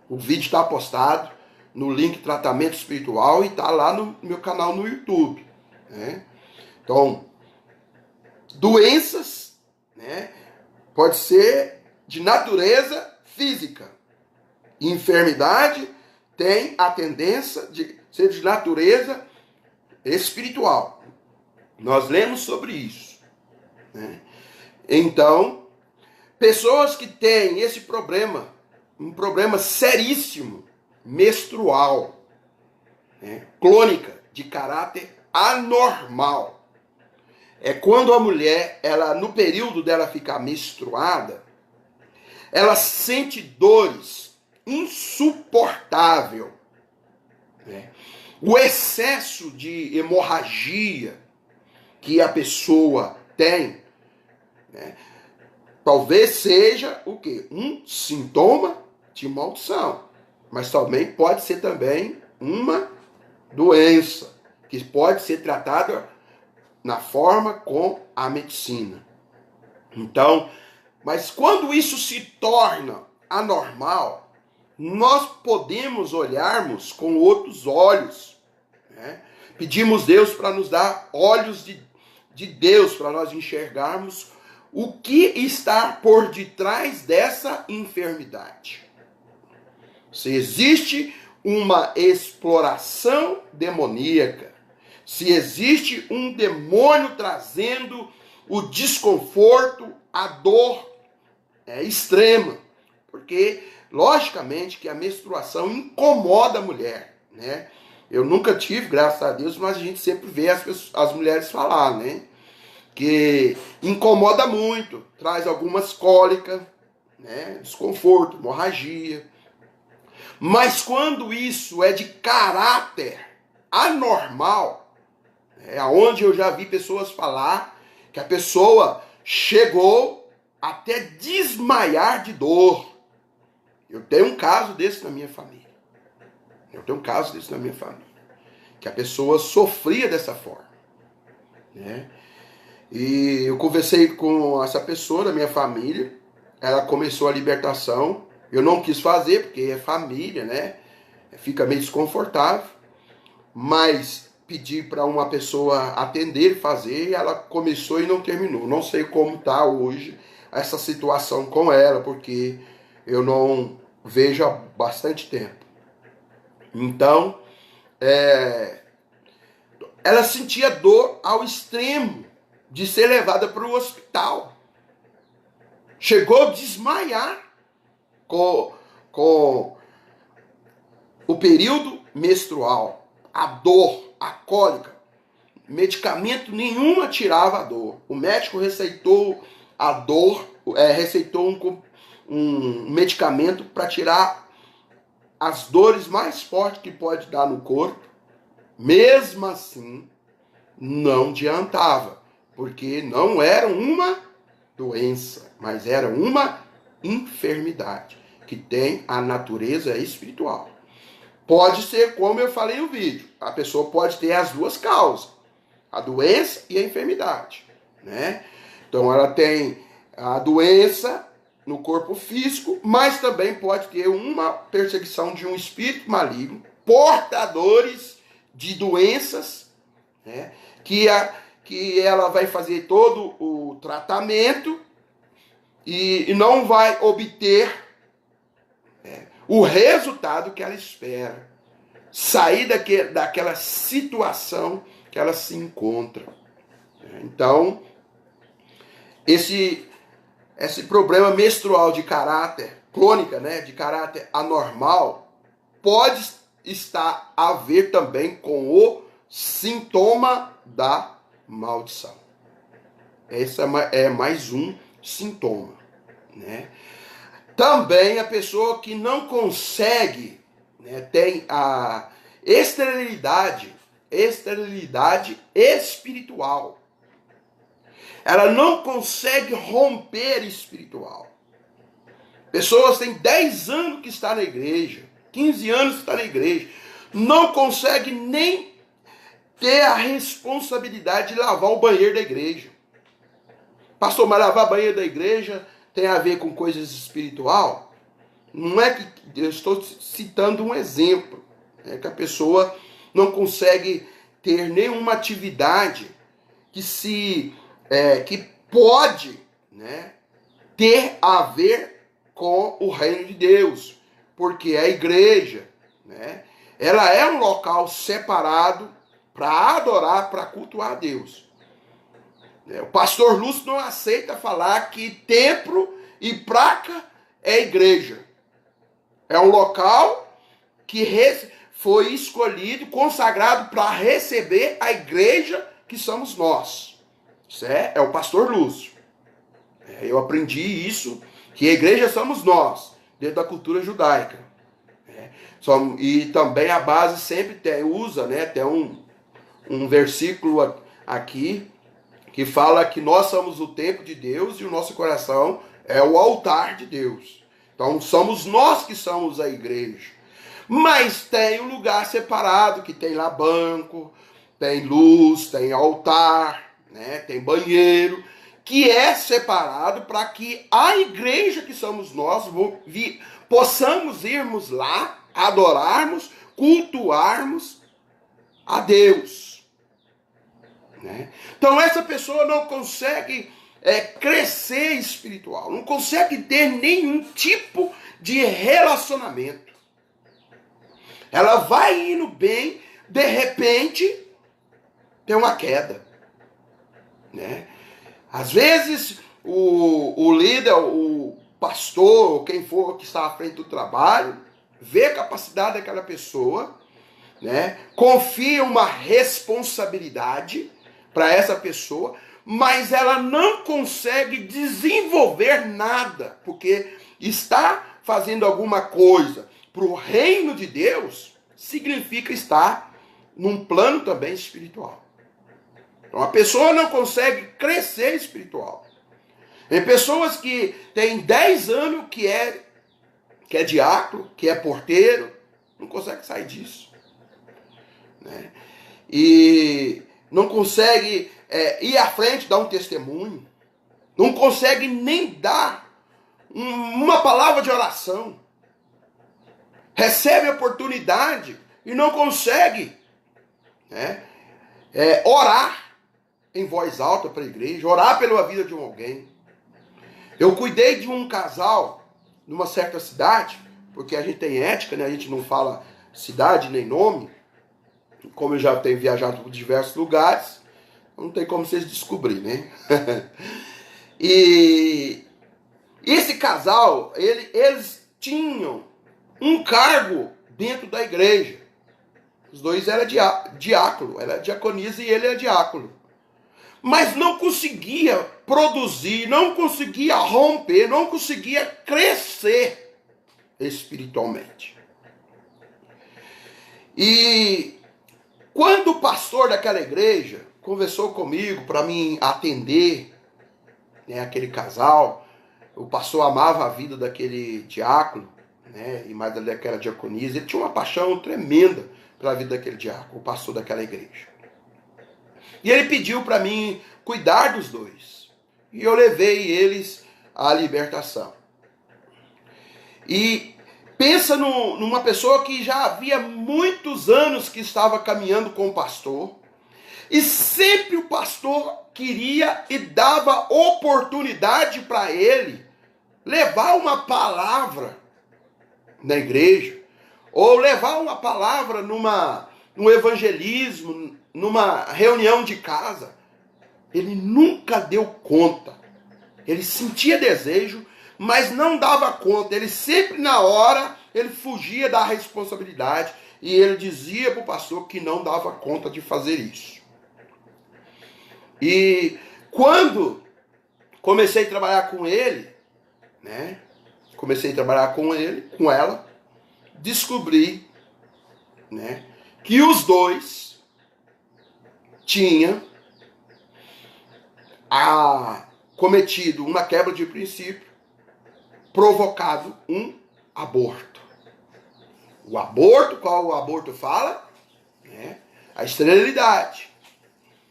o vídeo está postado no link Tratamento Espiritual e está lá no meu canal no YouTube, né? Então, doenças, né, pode ser de natureza física. Enfermidade tem a tendência de ser de natureza espiritual. Nós lemos sobre isso, né? Então, pessoas que têm esse problema, um problema seríssimo, menstrual, né, crônica, de caráter anormal. É quando a mulher, ela no período dela ficar menstruada, ela sente dores insuportáveis, né? O excesso de hemorragia que a pessoa tem, né, talvez seja o quê? Um sintoma de maldição, mas também pode ser também uma doença que pode ser tratada na forma com a medicina. Então, mas quando isso se torna anormal, nós podemos olharmos com outros olhos, né? Pedimos Deus para nos dar olhos de Deus, para nós enxergarmos o que está por detrás dessa enfermidade. Se existe uma exploração demoníaca, se existe um demônio trazendo o desconforto, a dor extrema, porque logicamente que a menstruação incomoda a mulher, né? Eu nunca tive, graças a Deus, mas a gente sempre vê as mulheres falar, né? Que incomoda muito, traz algumas cólicas, né? Desconforto, hemorragia. Mas quando isso é de caráter anormal, aonde eu já vi pessoas falar que a pessoa chegou até desmaiar de dor. Eu tenho um caso desse na minha família. Que a pessoa sofria dessa forma, né? E eu conversei com essa pessoa da minha família. Ela começou a libertação. Eu não quis fazer, porque é família, né? Fica meio desconfortável. Mas pedi para uma pessoa atender, fazer, e ela começou e não terminou. Não sei como está hoje essa situação com ela, porque eu não vejo há bastante tempo. Então, ela sentia dor ao extremo de ser levada para o hospital. Chegou a desmaiar com o período menstrual, a dor, a cólica. Medicamento nenhuma tirava a dor. O médico receitou a dor, receitou um medicamento para tirar as dores mais fortes que pode dar no corpo. Mesmo assim, não adiantava, porque não era uma doença, mas era uma enfermidade que tem a natureza espiritual. Pode ser, como eu falei no vídeo, a pessoa pode ter as duas causas, a doença e a enfermidade, né? Então ela tem a doença no corpo físico, mas também pode ter uma perseguição de um espírito maligno, portadores de doenças, né? Que ela vai fazer todo o tratamento e não vai obter o resultado que ela espera. Sair daquela situação que ela se encontra. Então, esse problema menstrual de caráter crônica, né, de caráter anormal, pode estar a ver também com o sintoma da maldição. Esse é mais um sintoma, né? Também a pessoa que não consegue, né, tem a esterilidade esterilidade espiritual. Ela não consegue romper espiritual. Pessoas têm 10 anos que estão na igreja, 15 anos que estão na igreja, não consegue nem ter a responsabilidade de lavar o banheiro da igreja. Pastor, mas lavar o banheiro da igreja tem a ver com coisas espiritual? Não é que eu estou citando um exemplo. É que a pessoa não consegue ter nenhuma atividade que pode, né, ter a ver com o reino de Deus. Porque a igreja, né, ela é um local separado para adorar, para cultuar a Deus. O pastor Lúcio não aceita falar que templo e placa é igreja. É um local que foi escolhido, consagrado para receber a igreja que somos nós. Isso é o pastor Lúcio. Eu aprendi isso, que a igreja somos nós, dentro da cultura judaica. E também a base sempre usa, né, tem um versículo aqui, que fala que nós somos o templo de Deus e o nosso coração é o altar de Deus. Então somos nós que somos a igreja. Mas tem um lugar separado, que tem lá banco, tem luz, tem altar, né, tem banheiro, que é separado para que a igreja que somos nós possamos irmos lá, adorarmos, cultuarmos a Deus. Né? Então essa pessoa não consegue crescer espiritual, não consegue ter nenhum tipo de relacionamento. Ela vai indo bem, de repente tem uma queda. Né? Às vezes o líder, o pastor, quem for que está à frente do trabalho, vê a capacidade daquela pessoa, né? Confia uma responsabilidade para essa pessoa, mas ela não consegue desenvolver nada, porque está fazendo alguma coisa para o reino de Deus, significa estar num plano também espiritual. Então a pessoa não consegue crescer espiritual. Tem pessoas que têm 10 anos que é diácono, que é porteiro, não consegue sair disso. Né? E não consegue ir à frente, dar um testemunho, não consegue nem dar uma palavra de oração, recebe a oportunidade e não consegue, né, orar em voz alta para a igreja, orar pela vida de alguém. Eu cuidei de um casal numa certa cidade, porque a gente tem ética, né? A gente não fala cidade nem nome. Como eu já tenho viajado por diversos lugares, não tem como vocês descobrirem, né? E esse casal, eles tinham um cargo dentro da igreja. Os dois eram diácono, ela era diaconisa e ele era diácono. Mas não conseguia produzir, não conseguia romper, não conseguia crescer espiritualmente. E quando o pastor daquela igreja conversou comigo para me atender, né, aquele casal, o pastor amava a vida daquele diácono, né, e mais daquela diaconisa, ele tinha uma paixão tremenda pela vida daquele diácono, o pastor daquela igreja. E ele pediu para mim cuidar dos dois. E eu levei eles à libertação. E pensa numa pessoa que já havia muitos anos que estava caminhando com o pastor. E sempre o pastor queria e dava oportunidade para ele levar uma palavra na igreja. Ou levar uma palavra num evangelismo, numa reunião de casa. Ele nunca deu conta. Ele sentia desejo, mas não dava conta. Ele sempre na hora, ele fugia da responsabilidade. E ele dizia para o pastor que não dava conta de fazer isso. E quando comecei a trabalhar com ele, né? Comecei a trabalhar com ela, descobri, né, que os dois tinha cometido uma quebra de princípio, provocado um aborto. O aborto, qual o aborto fala? A esterilidade.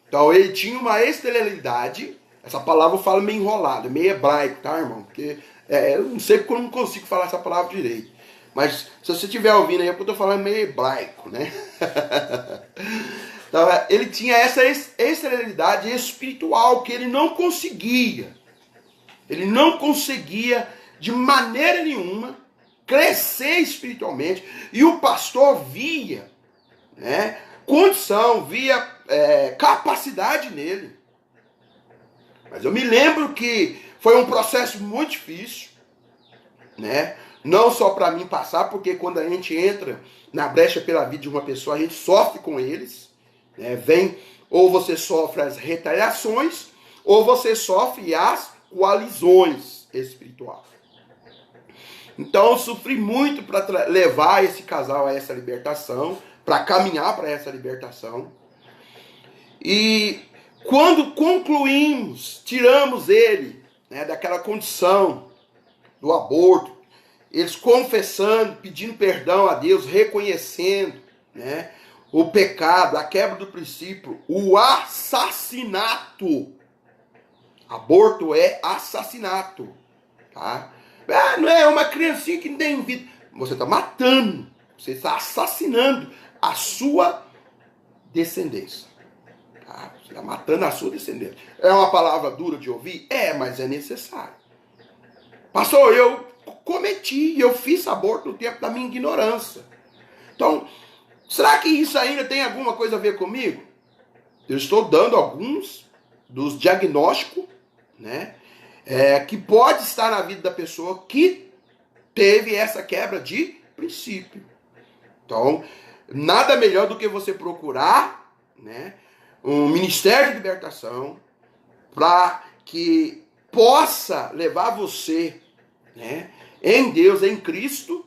Então ele tinha uma esterilidade. Essa palavra fala meio enrolada, meio hebraico, tá, irmão? Porque eu não sei porque eu não consigo falar essa palavra direito. Mas se você estiver ouvindo aí, é porque eu estou falando meio hebraico, né? Então, ele tinha essa esterilidade espiritual que ele não conseguia. Ele não conseguia, de maneira nenhuma, crescer espiritualmente. E o pastor via, né, condição, via capacidade nele. Mas eu me lembro que foi um processo muito difícil, né? Não só para mim passar, porque quando a gente entra na brecha pela vida de uma pessoa, a gente sofre com eles, né? Ou você sofre as retaliações, ou você sofre as coalizões espirituais. Então eu sofri muito para levar esse casal a essa libertação, para caminhar para essa libertação. E quando concluímos, tiramos ele, né, daquela condição do aborto, eles confessando, pedindo perdão a Deus, reconhecendo, né, o pecado, a quebra do princípio, o assassinato. Aborto é assassinato, tá? Não é uma criancinha que não tem vida. Você está matando, você está assassinando a sua descendência. Tá? Você está matando a sua descendência. É uma palavra dura de ouvir? Mas é necessário. Pastor, eu eu fiz aborto no tempo da minha ignorância. Então, será que isso ainda tem alguma coisa a ver comigo? Eu estou dando alguns dos diagnósticos, né, que pode estar na vida da pessoa que teve essa quebra de princípio. Então, nada melhor do que você procurar, né, um ministério de libertação para que possa levar você, né, em Deus, em Cristo,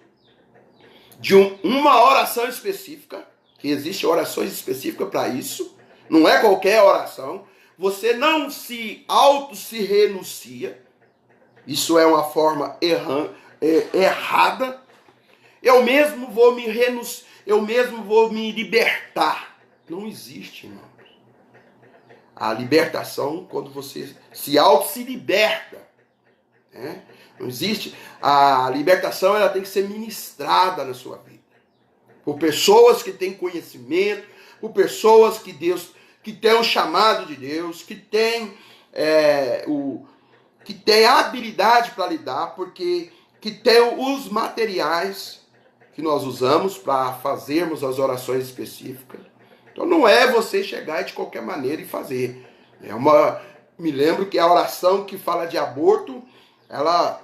de uma oração específica, que existe orações específicas para isso, não é qualquer oração. Você não se renuncia, isso é uma forma errada. Eu mesmo vou me libertar. Não existe, irmão. A libertação, quando você se liberta, né? Não existe. A libertação, ela tem que ser ministrada na sua vida. Por pessoas que têm conhecimento, por pessoas que têm o chamado de Deus, que têm a habilidade para lidar, que tem os materiais que nós usamos para fazermos as orações específicas. Então não é você chegar de qualquer maneira e fazer. Me lembro que a oração que fala de aborto, ela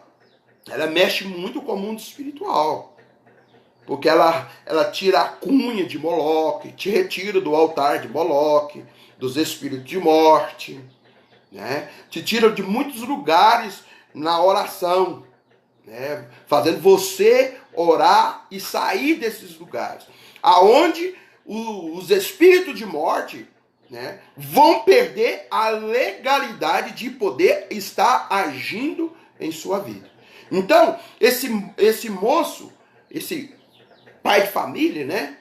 mexe muito com o mundo espiritual. Porque ela tira a cunha de Moloque, te retira do altar de Moloque, dos espíritos de morte, né? Te tira de muitos lugares na oração, né? Fazendo você orar e sair desses lugares, aonde os espíritos de morte, né, vão perder a legalidade de poder estar agindo em sua vida. Então, esse moço, esse pai de família, né,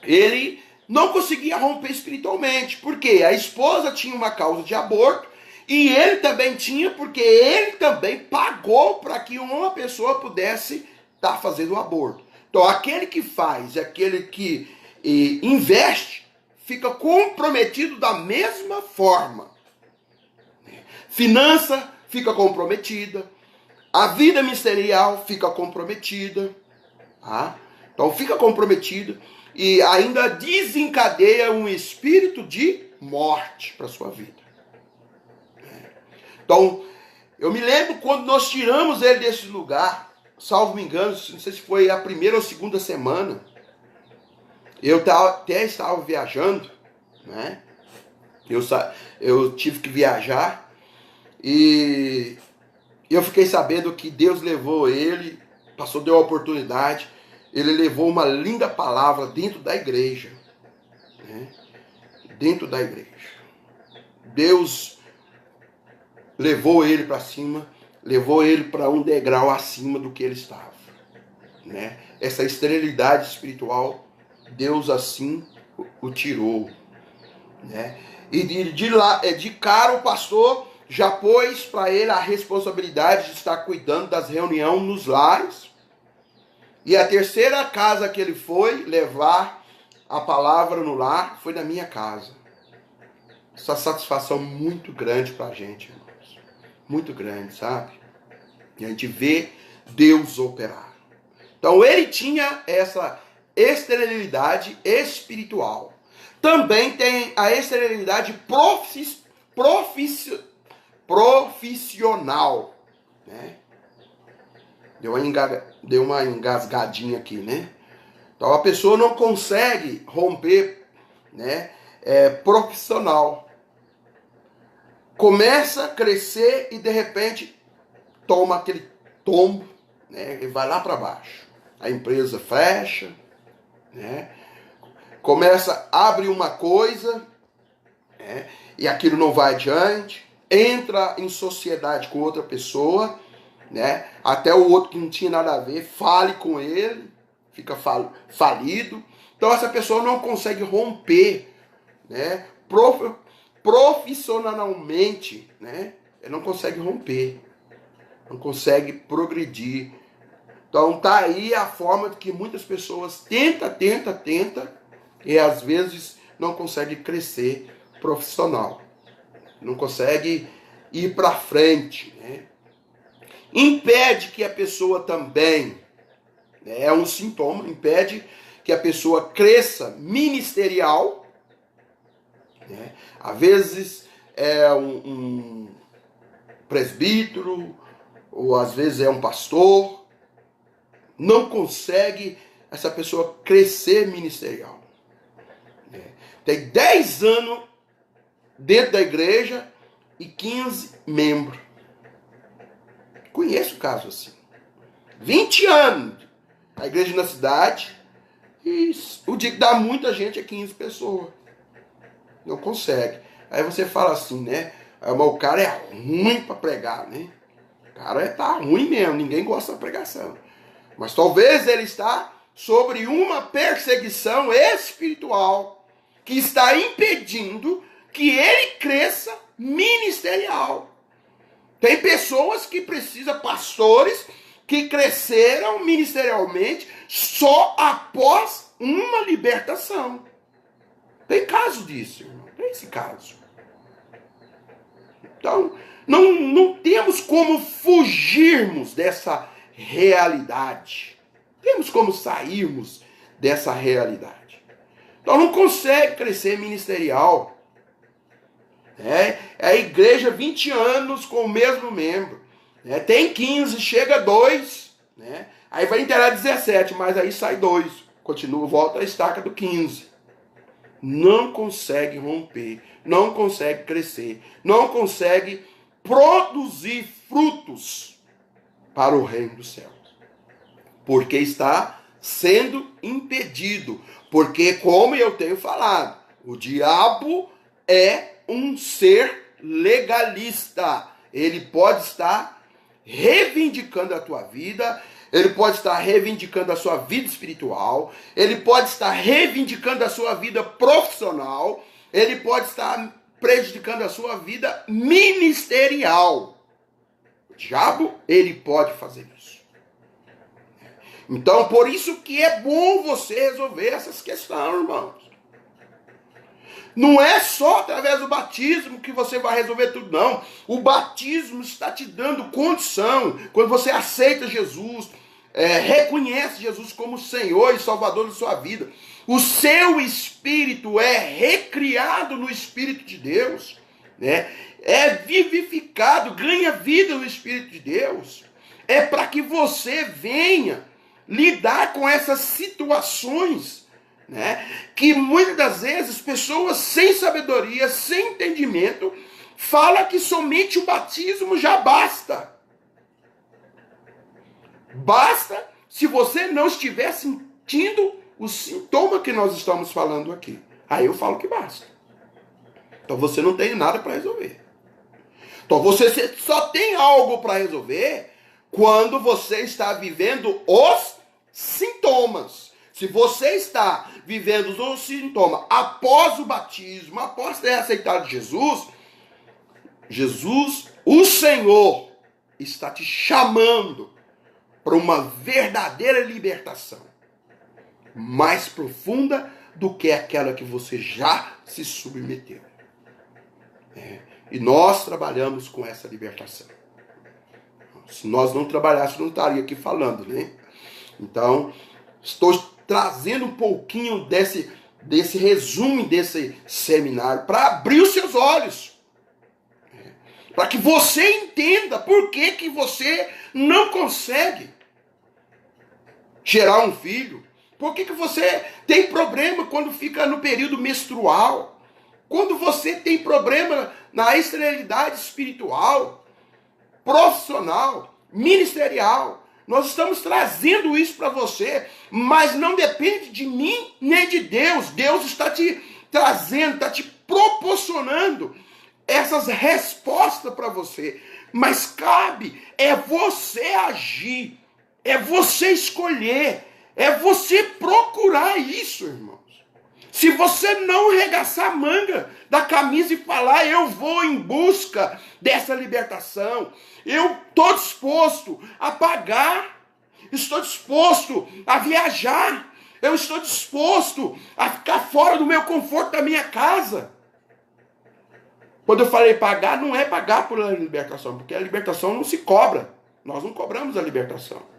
ele não conseguia romper espiritualmente, porque a esposa tinha uma causa de aborto, e ele também tinha, porque ele também pagou para que uma pessoa pudesse estar fazendo o aborto. Então, aquele que faz, aquele que investe, fica comprometido da mesma forma. Finança fica comprometida, a vida ministerial fica comprometida, tá? Então fica comprometido e ainda desencadeia um espírito de morte para sua vida. Então, eu me lembro quando nós tiramos ele desse lugar, salvo me engano, não sei se foi a primeira ou segunda semana, eu até estava viajando, né? Eu tive que viajar e eu fiquei sabendo que Deus levou ele, deu a oportunidade, ele levou uma linda palavra dentro da igreja, né? dentro da igreja. Deus levou ele para cima, levou ele para um degrau acima do que ele estava, né? Essa esterilidade espiritual, Deus assim o tirou, né? E de cara o pastor já pôs para ele a responsabilidade de estar cuidando das reuniões nos lares. E a terceira casa que ele foi levar a palavra no lar foi na minha casa. Essa satisfação muito grande para a gente, irmãos. Muito grande, sabe? E a gente vê Deus operar. Então ele tinha essa esterilidade espiritual. Também tem a esterilidade profissional, né? Deu uma engasgadinha aqui, né? Então a pessoa não consegue romper, né? Profissional. Começa a crescer e de repente toma aquele tombo, né? E vai lá para baixo. A empresa fecha, né? Começa, abre uma coisa, né? E aquilo não vai adiante. Entra em sociedade com outra pessoa, né? Até o outro que não tinha nada a ver, fale com ele, fica falido. Então essa pessoa não consegue romper, né? Profissionalmente, né? Ele não consegue romper, não consegue progredir. Então tá aí a forma que muitas pessoas tenta e às vezes não consegue crescer profissional, não consegue ir para frente, né? Impede que a pessoa também, né, é um sintoma, impede que a pessoa cresça ministerial, né? Às vezes é um presbítero, ou às vezes é um pastor, não consegue essa pessoa crescer ministerial. Tem 10 anos dentro da igreja e 15 membros. Conheço caso assim. 20 anos a igreja na cidade e o dia que dá muita gente é 15 pessoas. Não consegue. Aí você fala assim, né? Mas o cara é ruim para pregar, né? O cara tá ruim mesmo, ninguém gosta da pregação. Mas talvez ele está sobre uma perseguição espiritual que está impedindo que ele cresça ministerial. Tem pessoas que precisam, pastores, que cresceram ministerialmente só após uma libertação. Tem caso disso, irmão. Tem esse caso. Então, não temos como fugirmos dessa realidade. Temos como sairmos dessa realidade. Então não consegue crescer ministerial. É a igreja 20 anos com o mesmo membro. Né? Tem 15, chega 2. Né? Aí vai inteirar 17, mas aí sai 2. Continua, volta a estaca do 15. Não consegue romper, não consegue crescer, não consegue produzir frutos para o reino dos céus. Porque está sendo impedido. Porque, como eu tenho falado, o diabo é um ser legalista. Ele pode estar reivindicando a tua vida, ele pode estar reivindicando a sua vida espiritual, ele pode estar reivindicando a sua vida profissional, ele pode estar prejudicando a sua vida ministerial. O diabo, ele pode fazer isso. Então, por isso que é bom você resolver essas questões, irmãos. Não é só através do batismo que você vai resolver tudo, não. O batismo está te dando condição. Quando você aceita Jesus, reconhece Jesus como Senhor e Salvador da sua vida, o seu espírito é recriado no Espírito de Deus, né? É vivificado, ganha vida no Espírito de Deus. É para que você venha lidar com essas situações, né? Que muitas das vezes pessoas sem sabedoria, sem entendimento, falam que somente o batismo já basta. Basta se você não estiver sentindo o sintoma que nós estamos falando aqui. Aí eu falo que basta. Então você não tem nada para resolver. Então você só tem algo para resolver quando você está vivendo os sintomas. Se você está vivendo os sintomas após o batismo, após ter aceitado Jesus, o Senhor, está te chamando para uma verdadeira libertação, mais profunda do que aquela que você já se submeteu. E nós trabalhamos com essa libertação. Se nós não trabalhássemos, não estaria aqui falando, né? Então, estou trazendo um pouquinho desse resumo desse seminário para abrir os seus olhos. Para que você entenda por que você não consegue gerar um filho. Por que você tem problema quando fica no período menstrual. Quando você tem problema na esterilidade espiritual, profissional, ministerial. Nós estamos trazendo isso para você, mas não depende de mim nem de Deus. Deus está te trazendo, está te proporcionando essas respostas para você. Mas cabe, é você agir, é você escolher, é você procurar isso, irmãos. Se você não arregaçar a manga da camisa e falar, eu vou em busca dessa libertação, eu estou disposto a pagar, estou disposto a viajar, eu estou disposto a ficar fora do meu conforto da minha casa. Quando eu falei pagar, não é pagar por a libertação, porque a libertação não se cobra. Nós não cobramos a libertação.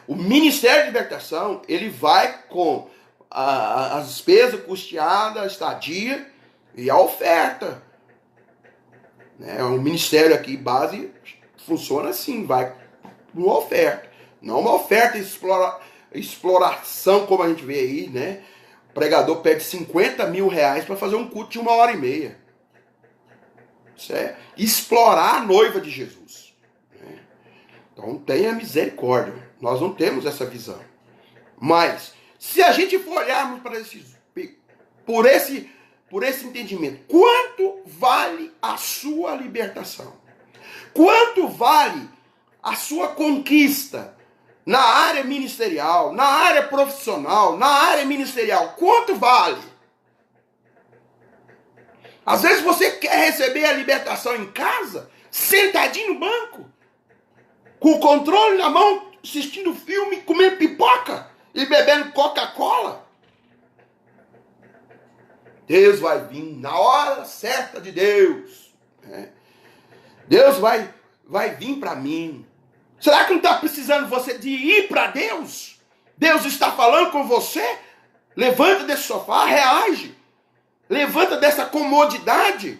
O Ministério de Libertação, ele vai com as despesas custeadas, a estadia e a oferta. O ministério aqui, base, funciona assim, vai uma oferta. Não uma oferta exploração, como a gente vê aí, né? O pregador pede 50 mil reais para fazer um culto de 1h30. Isso é explorar a noiva de Jesus. Então tenha misericórdia. Nós não temos essa visão. Mas, se a gente for olharmos para por esse entendimento, quanto vale a sua libertação? Quanto vale a sua conquista na área ministerial, na área profissional, na área ministerial? Quanto vale? Às vezes você quer receber a libertação em casa, sentadinho no banco, com o controle na mão, assistindo filme, comendo pipoca e bebendo Coca-Cola. Deus vai vir na hora certa de Deus. Deus vai vir para mim. Será que não está precisando você de ir para Deus? Deus está falando com você? Levanta desse sofá, reage. Levanta dessa comodidade.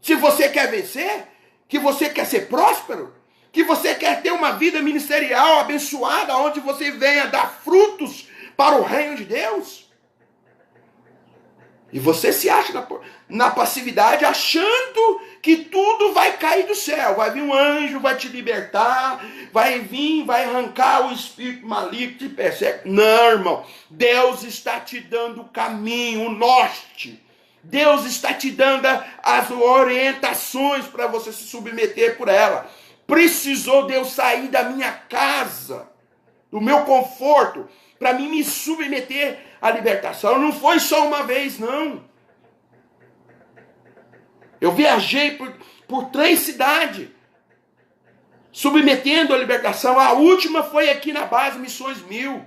Se você quer vencer, que você quer ser próspero, que você quer ter uma vida ministerial abençoada, onde você venha dar frutos para o reino de Deus. E você se acha na passividade, achando que tudo vai cair do céu. Vai vir um anjo, vai te libertar, vai arrancar o espírito maligno que te persegue. Não, irmão. Deus está te dando o caminho, o norte. Deus está te dando as orientações para você se submeter por ela. Precisou Deus sair da minha casa, do meu conforto, para mim me submeter à libertação. Não foi só uma vez, não. Eu viajei por 3 cidades, submetendo à libertação. A última foi aqui na base Missões 1000.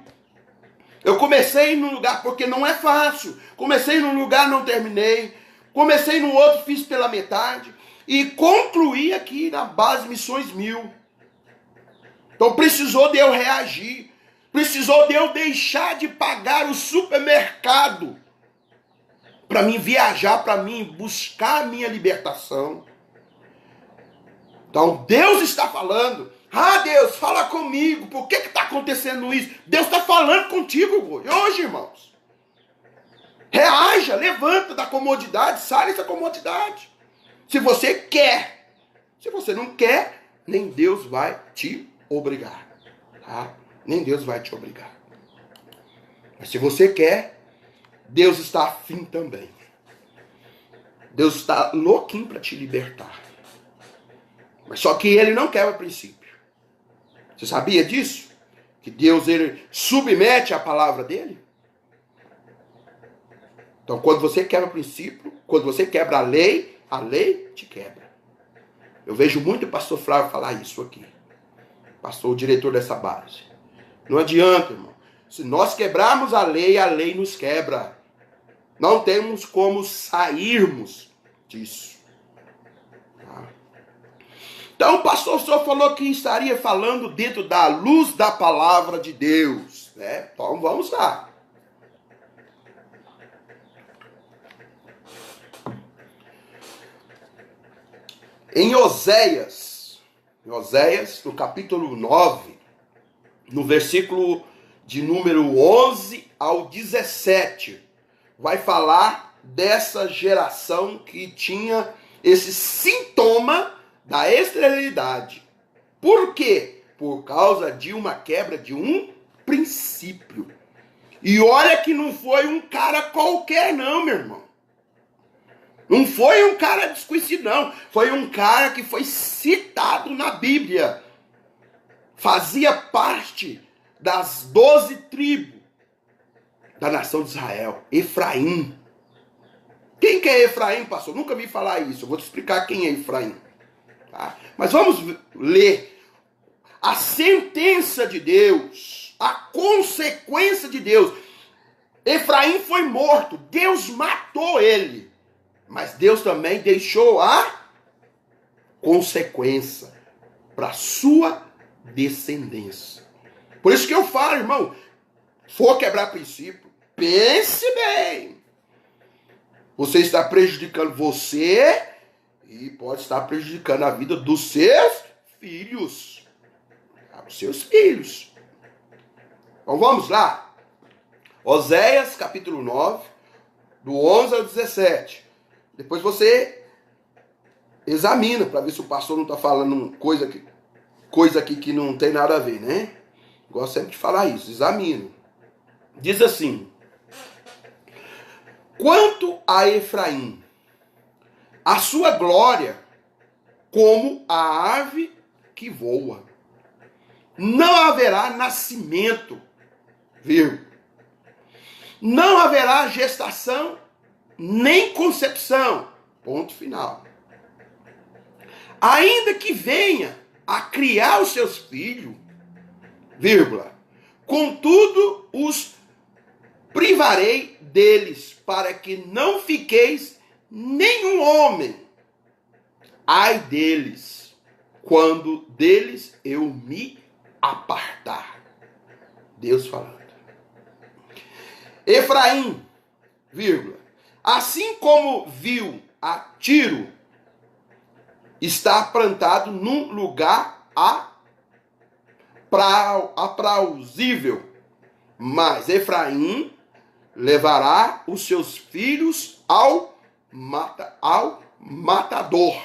Eu comecei num lugar, porque não é fácil. Comecei num lugar, não terminei. Comecei no outro, fiz pela metade. E concluí aqui na base Missões 1000. Então precisou de eu reagir. Precisou de eu deixar de pagar o supermercado para mim viajar, para mim buscar a minha libertação. Então Deus está falando. Deus, fala comigo. Por que está acontecendo isso? Deus está falando contigo hoje, irmãos. Reaja, levanta da comodidade, sai dessa comodidade. Se você quer. Se você não quer, nem Deus vai te obrigar. Tá? Nem Deus vai te obrigar. Mas se você quer, Deus está afim também. Deus está louquinho para te libertar. Mas só que ele não quebra princípio. Você sabia disso? Que Deus, ele submete a palavra dele? Então, quando você quebra princípio, quando você quebra a lei te quebra. Eu vejo muito o pastor Flávio falar isso aqui. Pastor, o diretor dessa base. Não adianta, irmão. Se nós quebrarmos a lei nos quebra. Não temos como sairmos disso. Tá? Então, o pastor só falou que estaria falando dentro da luz da palavra de Deus. Né? Então, vamos lá. Em Oséias, no capítulo 9, no versículo de número 11 ao 17, vai falar dessa geração que tinha esse sintoma da esterilidade. Por quê? Por causa de uma quebra de um princípio. E olha que não foi um cara qualquer não, meu irmão. Não foi um cara desconhecido, não. Foi um cara que foi citado na Bíblia. Fazia parte das 12 tribos da nação de Israel. Efraim. Quem que é Efraim, pastor? Nunca vi falar isso. Eu vou te explicar quem é Efraim. Tá? Mas vamos ler a sentença de Deus. A consequência de Deus. Efraim foi morto. Deus matou ele. Mas Deus também deixou a consequência para a sua descendência. Por isso que eu falo, irmão, for quebrar princípio, pense bem. Você está prejudicando você e pode estar prejudicando a vida dos seus filhos. Os seus filhos. Então vamos lá. Oséias capítulo 9, do 11 ao 17. Depois você examina para ver se o pastor não está falando coisa aqui que não tem nada a ver, né? Gosto sempre de falar isso, examina. Diz assim: quanto a Efraim, a sua glória como a ave que voa. Não haverá nascimento, vírgula. Não haverá gestação, nem concepção. Ponto final. Ainda que venha a criar os seus filhos, vírgula. Contudo, os privarei deles, para que não fiqueis nenhum homem. Ai deles, quando deles eu me apartar. Deus falando. Efraim, vírgula. Assim como viu a Tiro, está plantado num lugar aprauzível. Mas Efraim levará os seus filhos ao matador.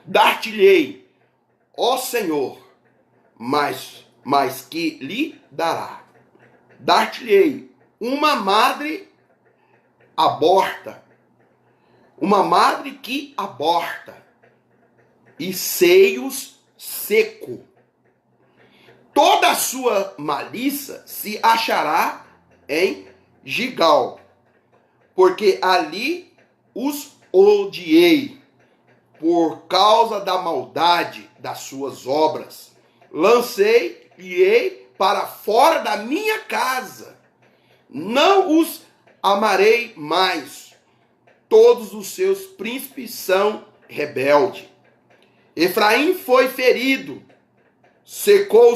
Dar-te-ei, ó Senhor, mas que lhe dará. Dar-te-ei uma madre aborta, uma madre que aborta, e seios seco. Toda a sua malícia se achará em Gigal, porque ali os odiei, por causa da maldade das suas obras. Lancei-lhe para fora da minha casa, não os amarei mais. Todos os seus príncipes são rebeldes. Efraim foi ferido, secou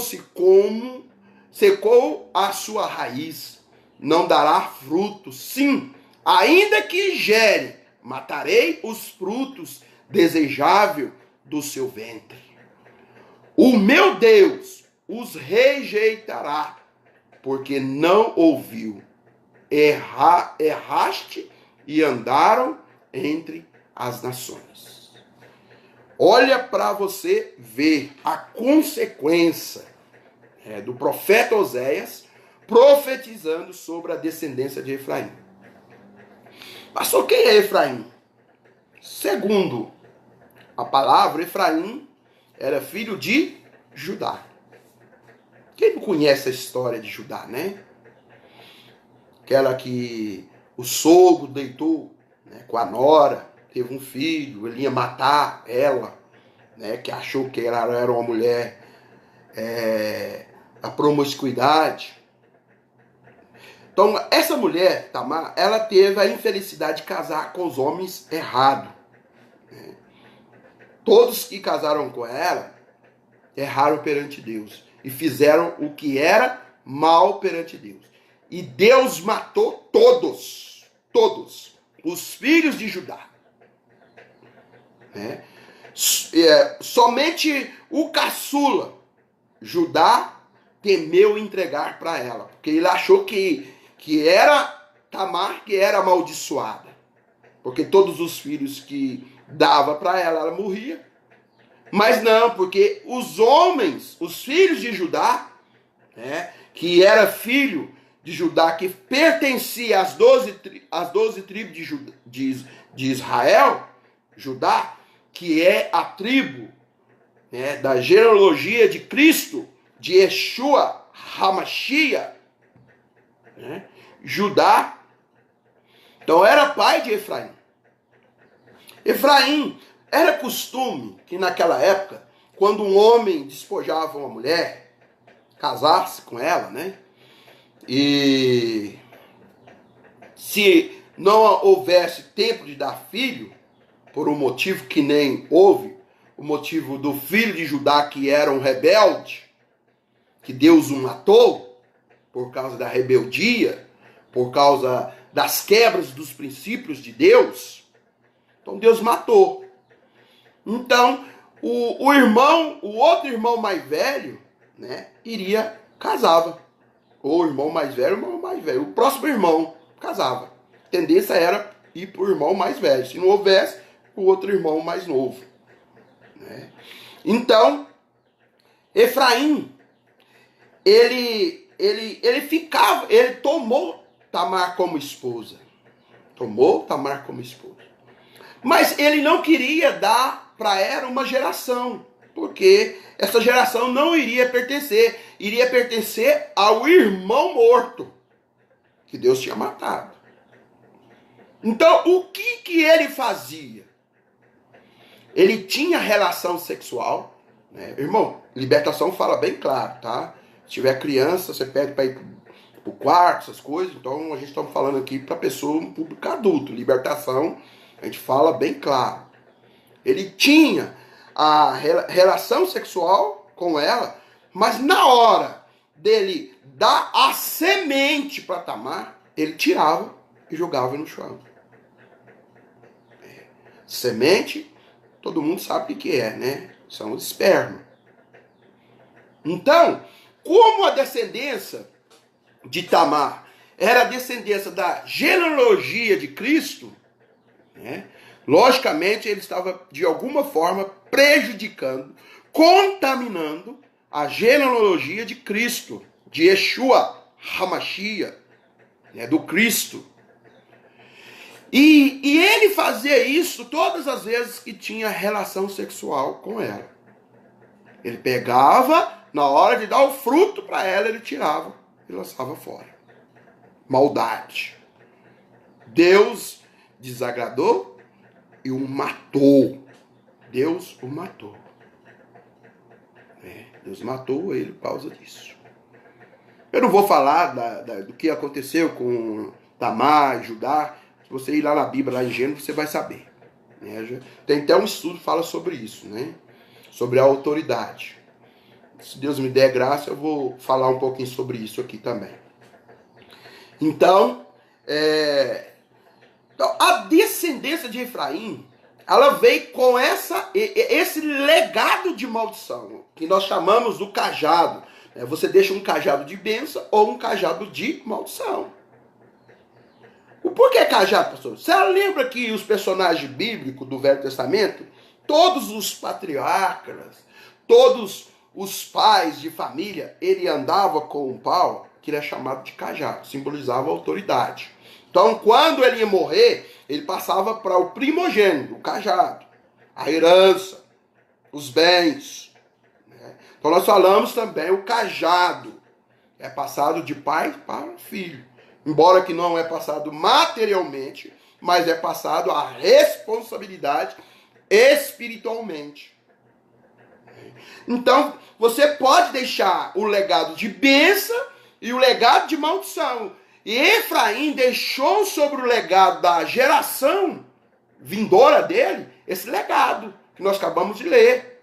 a sua raiz, não dará frutos. Sim, ainda que gere, matarei os frutos desejáveis do seu ventre. O meu Deus os rejeitará, porque não ouviu. Erraste e andaram entre as nações. Olha para você ver a consequência do profeta Oséias profetizando sobre a descendência de Efraim. Pastor, quem é Efraim? Segundo a palavra, Efraim era filho de Judá. Quem não conhece a história de Judá, né? Aquela que o sogro deitou, né, com a nora, teve um filho, ele ia matar ela, né, que achou que ela era uma mulher a promiscuidade. Então, essa mulher, Tamar, ela teve a infelicidade de casar com os homens errados. Né? Todos que casaram com ela erraram perante Deus e fizeram o que era mal perante Deus. E Deus matou todos os filhos de Judá. Né? Somente o caçula, Judá, temeu entregar para ela, porque ele achou que era Tamar que era amaldiçoada, porque todos os filhos que dava para ela morria. Mas não, porque os homens, os filhos de Judá, né, que era filho de Judá, que pertencia às 12 tribos de Israel, Judá, que é a tribo, né, da genealogia de Cristo, de Yeshua HaMashiach, né, Judá, então era pai de Efraim. Efraim, era costume que naquela época, quando um homem despojava uma mulher, casasse com ela, né? E se não houvesse tempo de dar filho, por um motivo que nem houve, o motivo do filho de Judá que era um rebelde, que Deus o matou, por causa da rebeldia, por causa das quebras dos princípios de Deus, então Deus matou. Então, o outro irmão mais velho, né, casava. Ou o irmão mais velho, o próximo irmão casava. A tendência era ir para o irmão mais velho. Se não houvesse, o outro irmão mais novo. Né? Então, Efraim, ele tomou Tamar como esposa. Mas ele não queria dar para ela uma geração, porque essa geração não iria pertencer ao irmão morto, que Deus tinha matado. Então, o que ele fazia? Ele tinha relação sexual, né? Irmão, libertação fala bem claro, tá? Se tiver criança, você pede para ir pro quarto, essas coisas. Então, a gente está falando aqui para pessoa, um público adulto. Libertação, a gente fala bem claro. Ele tinha a relação sexual com ela, mas na hora dele dar a semente para Tamar, ele tirava e jogava no chão. Semente, todo mundo sabe o que é, né? São os esperma. Então, como a descendência de Tamar era a descendência da genealogia de Cristo, né? Logicamente, ele estava, de alguma forma, prejudicando, contaminando a genealogia de Cristo, de Yeshua HaMashiach, né, do Cristo. E ele fazia isso todas as vezes que tinha relação sexual com ela. Ele pegava, na hora de dar o fruto para ela, ele tirava e lançava fora. Maldade. Deus desagradou e o matou. Deus o matou. Deus matou ele por causa disso. Eu não vou falar do que aconteceu com Tamar, Judá. Se você ir lá na Bíblia, lá em Gênesis, você vai saber. Tem até um estudo que fala sobre isso, né? Sobre a autoridade. Se Deus me der graça, eu vou falar um pouquinho sobre isso aqui também. Então, a descendência de Efraim, ela veio com esse legado de maldição, que nós chamamos do cajado. Você deixa um cajado de bênção ou um cajado de maldição. O porquê cajado, pastor? Você lembra que os personagens bíblicos do Velho Testamento, todos os patriarcas, todos os pais de família, ele andava com um pau que ele é chamado de cajado, simbolizava a autoridade. Então, quando ele ia morrer, ele passava para o primogênito, o cajado, a herança, os bens. Né? Então nós falamos também o cajado, é passado de pai para filho. Embora que não é passado materialmente, mas é passado a responsabilidade espiritualmente. Então, você pode deixar o legado de bênção e o legado de maldição. E Efraim deixou sobre o legado da geração vindoura dele esse legado que nós acabamos de ler,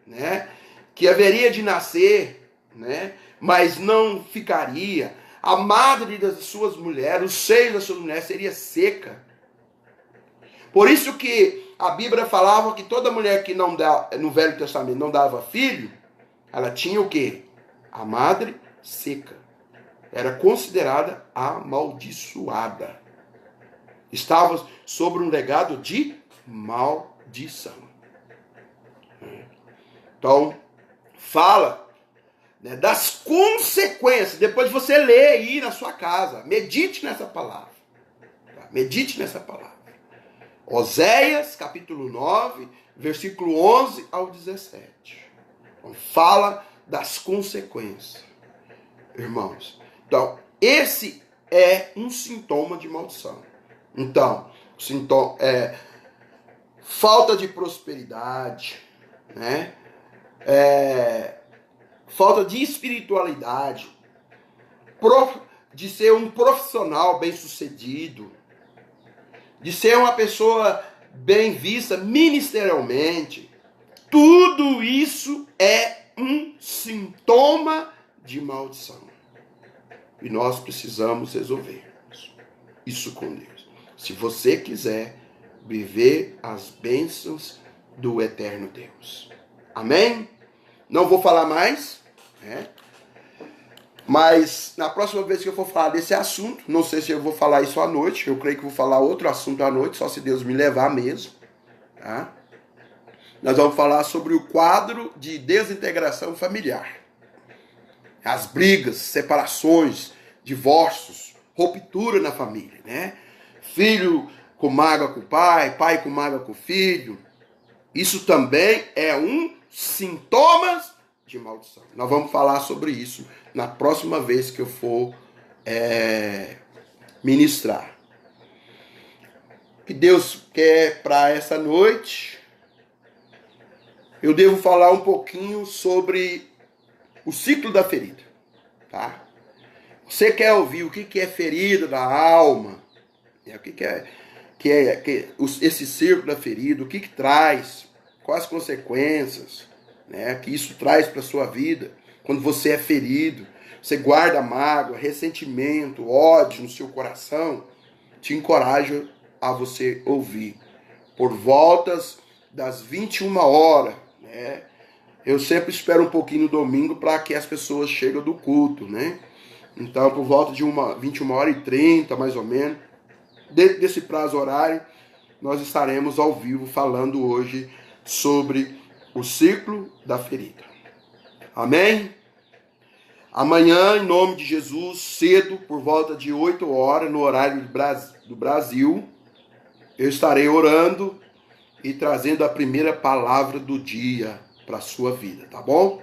né? Que haveria de nascer, né? Mas não ficaria. A madre das suas mulheres, o seio das suas mulheres seria seca. Por isso que a Bíblia falava que toda mulher que não dá, no Velho Testamento não dava filho, ela tinha o quê? A madre seca. Era considerada amaldiçoada. Estava sobre um legado de maldição. Então, fala, né, das consequências. Depois você lê aí na sua casa. Medite nessa palavra. Tá? Medite nessa palavra. Oséias, capítulo 9, versículo 11 ao 17. Então, fala das consequências. Irmãos, então, esse é um sintoma de maldição. Então, o sintoma é falta de prosperidade, né? Falta de espiritualidade, de ser um profissional bem-sucedido, de ser uma pessoa bem vista ministerialmente. Tudo isso é um sintoma de maldição. E nós precisamos resolver isso com Deus. Se você quiser viver as bênçãos do eterno Deus. Amém? Não vou falar mais, né? Mas na próxima vez que eu for falar desse assunto, não sei se eu vou falar isso à noite, eu creio que vou falar outro assunto à noite, só se Deus me levar mesmo, tá? Nós vamos falar sobre o quadro de desintegração familiar. As brigas, separações, divórcios, ruptura na família, né? Filho com mágoa com o pai, pai com mágoa com o filho. Isso também é um sintoma de maldição. Nós vamos falar sobre isso na próxima vez que eu for ministrar. O que Deus quer para essa noite? Eu devo falar um pouquinho sobre o ciclo da ferida, tá? Você quer ouvir o que é ferida da alma? O que é esse ciclo da ferida? O que traz? Quais as consequências, né, que isso traz para a sua vida? Quando você é ferido, você guarda mágoa, ressentimento, ódio no seu coração. Te encorajo a você ouvir. Por voltas das 21 horas, né? Eu sempre espero um pouquinho no domingo para que as pessoas cheguem do culto, né? Então, por volta de 21h30, mais ou menos, dentro desse prazo horário, nós estaremos ao vivo falando hoje sobre o ciclo da ferida. Amém? Amanhã, em nome de Jesus, cedo, por volta de 8 horas, no horário do Brasil, eu estarei orando e trazendo a primeira palavra do dia para a sua vida, tá bom?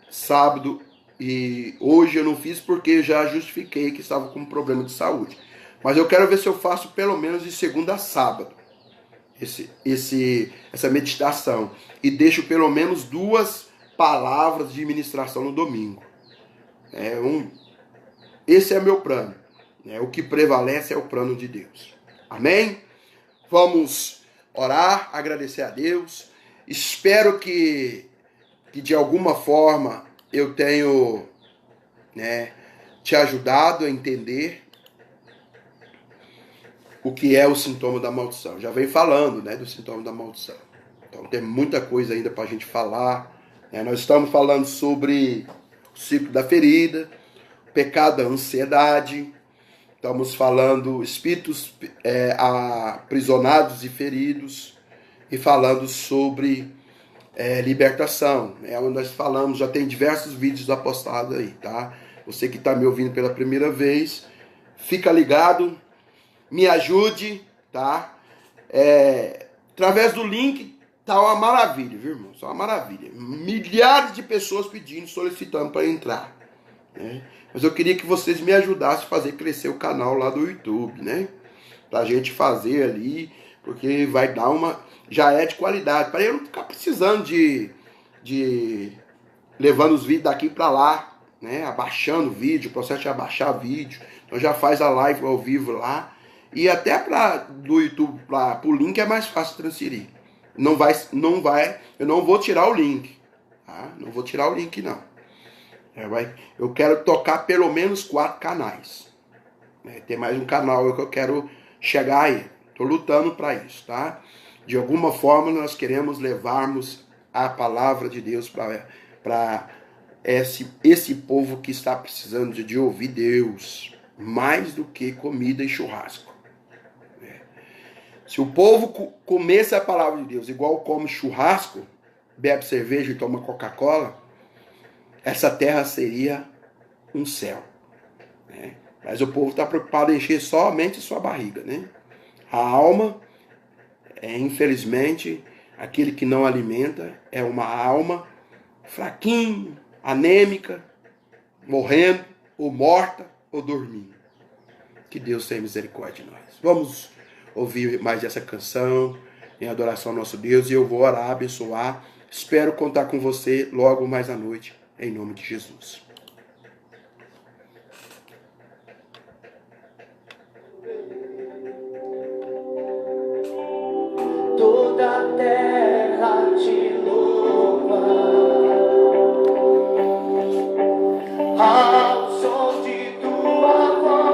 Sábado e hoje eu não fiz porque já justifiquei que estava com um problema de saúde. Mas eu quero ver se eu faço pelo menos de segunda a sábado essa meditação. E deixo pelo menos 2 palavras de ministração no domingo. Esse é meu plano. O que prevalece é o plano de Deus. Amém? Vamos orar, agradecer a Deus. Espero que de alguma forma eu tenho te ajudado a entender o que é o sintoma da maldição. Já vem falando do sintoma da maldição. Então tem muita coisa ainda para a gente falar. Nós estamos falando sobre o ciclo da ferida, o pecado da ansiedade. Estamos falando espíritos aprisionados e feridos. E falando sobre libertação. Onde nós falamos, já tem diversos vídeos apostados aí, tá? Você que está me ouvindo pela primeira vez, fica ligado, me ajude, tá? Através do link tá uma maravilha, viu, irmão? Só uma maravilha. Milhares de pessoas pedindo, solicitando para entrar, né? Mas eu queria que vocês me ajudassem a fazer crescer o canal lá do YouTube, né? Pra gente fazer ali, porque vai dar já é de qualidade, para eu não ficar precisando de levando os vídeos daqui para lá, né? Abaixando o vídeo, o processo de abaixar vídeo. Então já faz a live ao vivo lá. E até do YouTube pro link é mais fácil transferir. Eu não vou tirar o link, tá? Não vou tirar o link, não. Eu quero tocar pelo menos 4 canais. Tem mais um canal que eu quero chegar aí. Estou lutando para isso, tá? De alguma forma nós queremos levarmos a palavra de Deus para esse povo que está precisando de ouvir Deus mais do que comida e churrasco. Se o povo comesse a palavra de Deus igual come churrasco, bebe cerveja e toma Coca-Cola, essa terra seria um céu, né? Mas o povo está preocupado em encher somente sua barriga, né? A alma, infelizmente, aquele que não alimenta é uma alma fraquinha, anêmica, morrendo, ou morta, ou dormindo. Que Deus tenha misericórdia de nós. Vamos ouvir mais essa canção em adoração ao nosso Deus, e eu vou orar, abençoar. Espero contar com você logo mais à noite, em nome de Jesus. Toda a terra te louva, ao som de tua voz.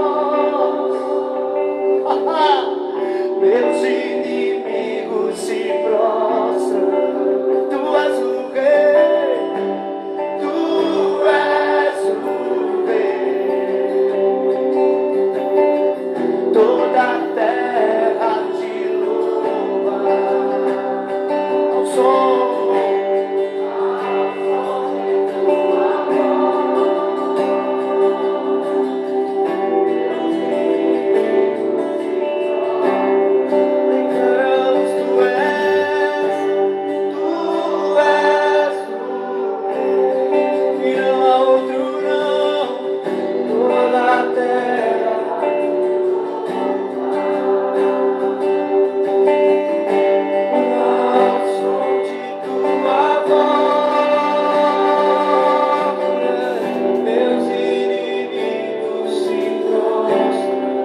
Meus inimigos se prostram. Tu és o rei, tu és o rei. Toda a terra te louva, ao som de tua voz. Deus, tu és o rei, e não há outro não. Toda a terra ao som de tua voz, meus inimigos se prostram.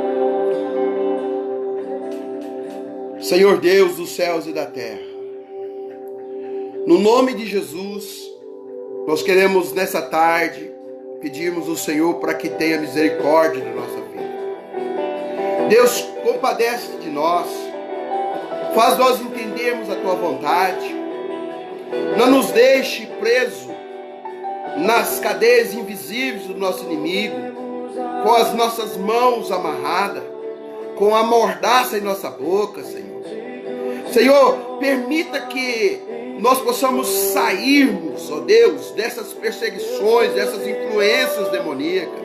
Senhor Deus dos céus e da terra, no nome de Jesus, nós queremos nessa tarde pedirmos ao Senhor para que tenha misericórdia da nossa vida. Deus, compadece de nós, faz nós entendermos a tua vontade, não nos deixe preso nas cadeias invisíveis do nosso inimigo, com as nossas mãos amarradas, com a mordaça em nossa boca, Senhor. Senhor, permita que nós possamos sairmos, ó Deus, dessas perseguições, dessas influências demoníacas.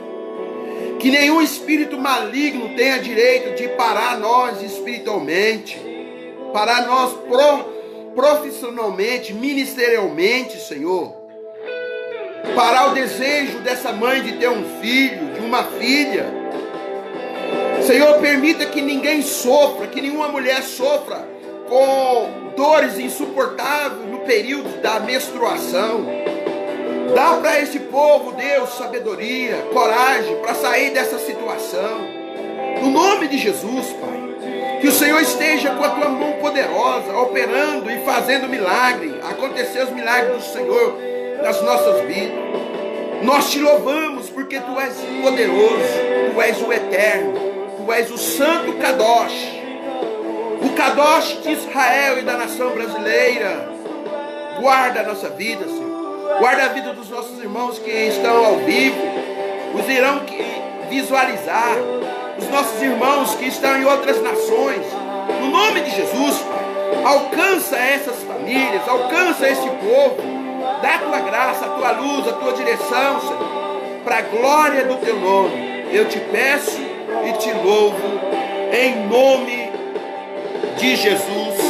Que nenhum espírito maligno tenha direito de parar nós espiritualmente, parar nós profissionalmente, ministerialmente, Senhor. Parar o desejo dessa mãe de ter um filho, de uma filha. Senhor, permita que ninguém sofra, que nenhuma mulher sofra com dores insuportáveis no período da menstruação. Dá para esse povo, Deus, sabedoria, coragem para sair dessa situação. No nome de Jesus, Pai, que o Senhor esteja com a tua mão poderosa, operando e fazendo milagre, acontecer os milagres do Senhor nas nossas vidas. Nós te louvamos porque tu és poderoso, tu és o eterno, tu és o Santo Kadosh, o Kadosh de Israel e da nação brasileira. Guarda a nossa vida, Senhor. Guarda a vida dos nossos irmãos que estão ao vivo, os irão que visualizar, os nossos irmãos que estão em outras nações. No nome de Jesus, Pai, alcança essas famílias, alcança esse povo. Dá a tua graça, a tua luz, a tua direção, Senhor, para a glória do teu nome. Eu te peço e te louvo em nome de Jesus.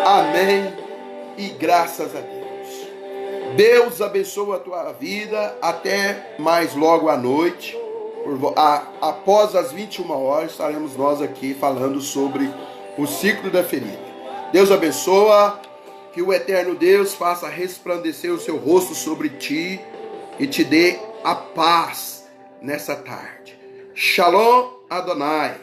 Amém e graças a Deus. Deus abençoe a tua vida. Até mais logo à noite. Após as 21 horas estaremos nós aqui falando sobre o ciclo da ferida. Deus abençoa. Que o eterno Deus faça resplandecer o seu rosto sobre ti e te dê a paz nessa tarde. Shalom Adonai.